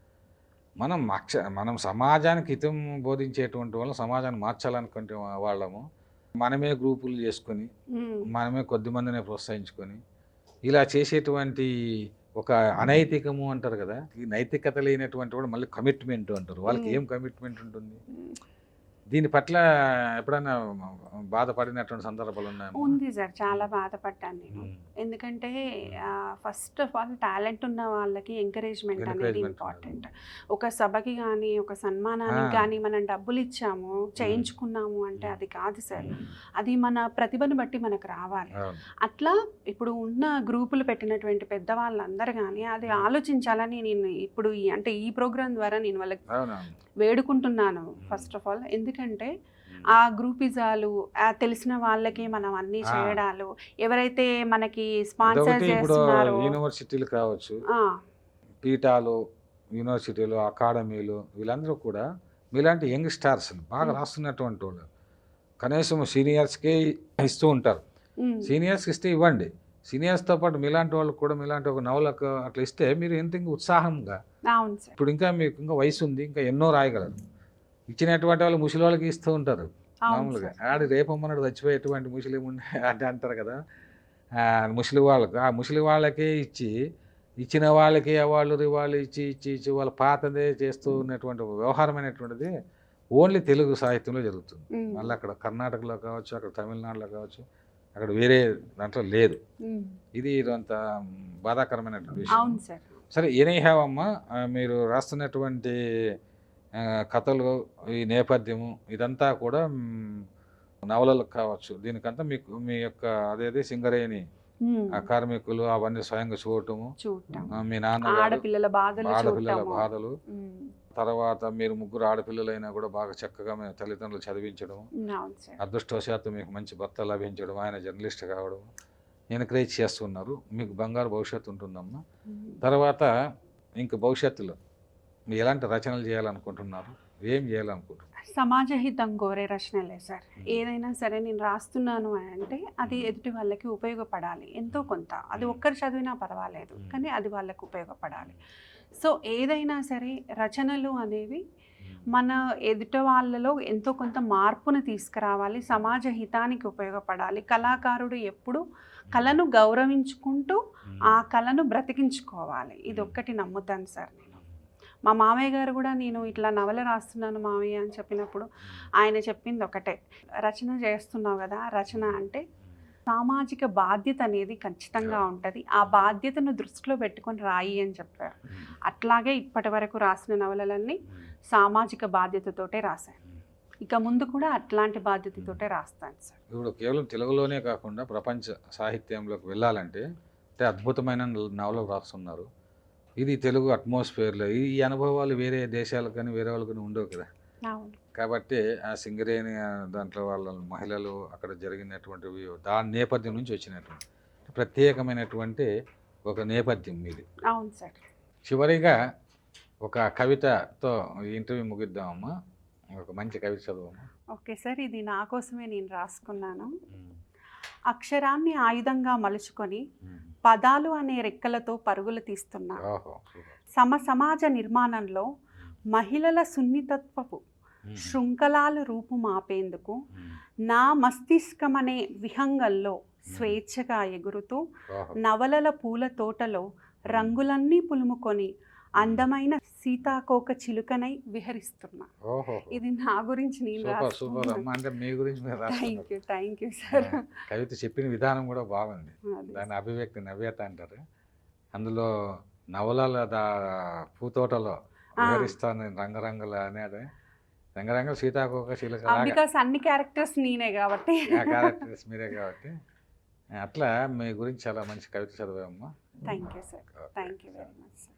మనం సమాజానికి హితం బోధించేటువంటి వాళ్ళం, సమాజాన్ని మార్చాలనుకుంటే వాళ్ళము మనమే గ్రూపులు చేసుకొని, మనమే కొద్ది మందిని ప్రోత్సహించుకొని ఇలా చేసేటువంటి ఒక అనైతికము అంటారు కదా, ఈ నైతికత లేనటువంటి వాడు మళ్ళీ కమిట్మెంట్ అంటారు. వాళ్ళకి ఏం కమిట్మెంట్ ఉంటుంది? దీని పట్ల ఎప్పుడైనా బాధపడినటువంటి సందర్భాలు ఉన్నాయా? ఉంది సార్, చాలా బాధపడ్డాను నేను. ఎందుకంటే ఫస్ట్ ఆఫ్ ఆల్ టాలెంట్ ఉన్న వాళ్ళకి ఎంకరేజ్మెంట్ అనేది ఇంపార్టెంట్. ఒక సభకి కానీ ఒక సన్మానానికి కానీ మనం డబ్బులు ఇచ్చాము, చేయించుకున్నాము అంటే అది కాదు సార్, అది మన ప్రతిభను బట్టి మనకు రావాలి. అట్లా ఇప్పుడు ఉన్న గ్రూపులు పెట్టినటువంటి పెద్దవాళ్ళందరూ కానీ అది ఆలోచించాలని నేను ఇప్పుడు అంటే ఈ ప్రోగ్రాం ద్వారా నేను వాళ్ళకి వేడుకుంటున్నాను ఫస్ట్ ఆఫ్ ఆల్. ఎందుకంటే ఆ గ్రూపిజాలు తెలిసిన వాళ్ళకి మనం అన్ని చేయడాలు, ఎవరైతే మనకి స్పాన్సర్ చేస్తున్నారో యూనివర్సిటీలు కావచ్చు, పీఠాలు, యూనివర్సిటీలు, అకాడమీలు, వీళ్ళందరూ కూడా మీలాంటి యంగ్ స్టార్స్ బాగా రాస్తున్నటువంటి వాళ్ళు కనీసం సీనియర్స్కే ఇస్తూ ఉంటారు. సీనియర్స్కి ఇస్తే ఇవ్వండి, సీనియర్స్తో పాటు మీలాంటి వాళ్ళకి కూడా మీలాంటి ఒక నవలకు అట్లా ఇస్తే మీరు ఎంత ఉత్సాహంగా, ఇప్పుడు ఇంకా మీకు ఇంకా వయసు ఉంది, ఇంకా ఎన్నో రాయగలరు. ఇచ్చినటువంటి వాళ్ళు ముసలి వాళ్ళకి ఇస్తూ ఉంటారు, అవును మామూలుగా సార్. ఆడు రేపమ్మన్నాడు చచ్చిపోయేటువంటి ముసలి అంటే అంటారు కదా. ముసలి వాళ్ళకు ఆ ముసలి వాళ్ళకే ఇచ్చిన వాళ్ళకి అవాళ్ళు రివాళ్ళు ఇచ్చి వాళ్ళ పాతదే చేస్తూ ఉన్నటువంటి వ్యవహారమైనటువంటిది ఓన్లీ తెలుగు సాహిత్యంలో జరుగుతుంది. మళ్ళీ అక్కడ కర్ణాటకలో కావచ్చు, అక్కడ తమిళనాడులో కావచ్చు, అక్కడ వేరే దాంట్లో లేదు. ఇది అంత బాధాకరమైనటువంటి విషయం. అవును సార్. సరే, ఎనీహ్యావ్ అమ్మ, మీరు రాస్తున్నటువంటి కథలు, ఈ నేపథ్యము ఇదంతా కూడా నవలలకు కావచ్చు, దీనికంతా మీకు మీ యొక్క అదేది సింగరేణి ఆ కార్మికులు అవన్నీ స్వయంగా చూడటము, మీ నాన్నగారు ఆడపిల్లల ఆడపిల్లల బాధలు, తర్వాత మీరు ముగ్గురు ఆడపిల్లలైనా కూడా బాగా చక్కగా మీ తల్లిదండ్రులు చదివించడం, అదృష్టవశాత్తు మీకు మంచి భర్త లభించడం, ఆయన జర్నలిస్ట్ కావడం ఎంకరేజ్ చేస్తున్నారు. మీకు బంగారు భవిష్యత్తు ఉంటుందమ్మా. తర్వాత ఇంక భవిష్యత్తులో మీరు ఎలాంటి రచనలు చేయాలనుకుంటున్నారు, ఏం చేయాలనుకుంటున్నారు? సమాజ హితం కోరే రచనలే సార్. ఏదైనా సరే నేను రాస్తున్నాను అంటే అది ఎదుటి వాళ్ళకి ఉపయోగపడాలి ఎంతో కొంత. అది ఒక్కరు చదివినా పర్వాలేదు, కానీ అది వాళ్ళకి ఉపయోగపడాలి. సో ఏదైనా సరే రచనలు అనేవి మన ఎదుటి వాళ్ళలో ఎంతో కొంత మార్పును తీసుకురావాలి, సమాజ హితానికి ఉపయోగపడాలి. కళాకారుడు ఎప్పుడు కళను గౌరవించుకుంటూ ఆ కళను బ్రతికించుకోవాలి. ఇది ఒక్కటి నమ్ముతాను సార్ నేను. మా మామయ్య గారు కూడా నేను ఇట్లా నవల రాస్తున్నాను మామయ్య అని చెప్పినప్పుడు ఆయన చెప్పింది ఒకటే, రచన చేస్తున్నావు కదా, రచన అంటే సామాజిక బాధ్యత అనేది ఖచ్చితంగా ఉంటుంది, ఆ బాధ్యతను దృష్టిలో పెట్టుకొని రాయి అని చెప్పారు. అట్లాగే ఇప్పటి వరకు రాసిన నవలలన్నీ సామాజిక బాధ్యతతోటే రాశాను. ఇక ముందు కూడా అట్లాంటి బాధ్యతతోటే రాస్తాను సార్. ఇప్పుడు కేవలం తెలుగులోనే కాకుండా ప్రపంచ సాహిత్యంలోకి వెళ్ళాలంటే అద్భుతమైన నవలలు రాస్తున్నారు. ఇది తెలుగు అట్మాస్ఫియర్లో ఈ అనుభవాలు వేరే దేశాలకు కానీ వేరే వాళ్ళకి ఉండవు కదా. కాబట్టి ఆ సింగరేణి దాంట్లో వాళ్ళ మహిళలు అక్కడ జరిగినటువంటివి దాని నేపథ్యం నుంచి వచ్చినటువంటి ప్రత్యేకమైనటువంటి ఒక నేపథ్యం మీది. అవును సార్. చివరిగా ఒక కవితతో ఈ ఇంటర్వ్యూ ముగిద్దామమ్మా. ఒక మంచి కవిత చదువమ్మా. ఓకే సార్, ఇది నా కోసమే నేను రాసుకున్నాను. అక్షరాన్ని ఆయుధంగా మలుచుకొని పదాలు అనే రెక్కలతో పరుగులు తీస్తున్నా. సమాజ నిర్మాణంలో మహిళల సున్నితత్వపు శృంఖలాలు రూపుమాపేందుకు నా మస్తిష్కమనే విహంగంలో స్వేచ్ఛగా ఎగురుతూ నవలల పూల తోటలో రంగులన్నీ పులుముకొని అందమైన సీతాకోక చిలుకనై విహరిస్తున్నా. ఇది నా గురించి నేను థ్యాంక్ యూ సార్. కవిత చెప్పిన విధానం కూడా బాగుంది. దాని అభివ్యక్తి నవ్యత అంటారు. అందులో నవలల పూతోటలో విహరిస్తాను రంగరంగుల అనేది రంగరంగుల సీతాకోక చిలుక, అన్ని క్యారెక్టర్స్ నేనే కాబట్టి క్యారెక్టర్స్ మీరే కాబట్టి అట్లా మీ గురించి చాలా మంచి కవిత చదివామమ్మా. Thank you sir. Thank you very much.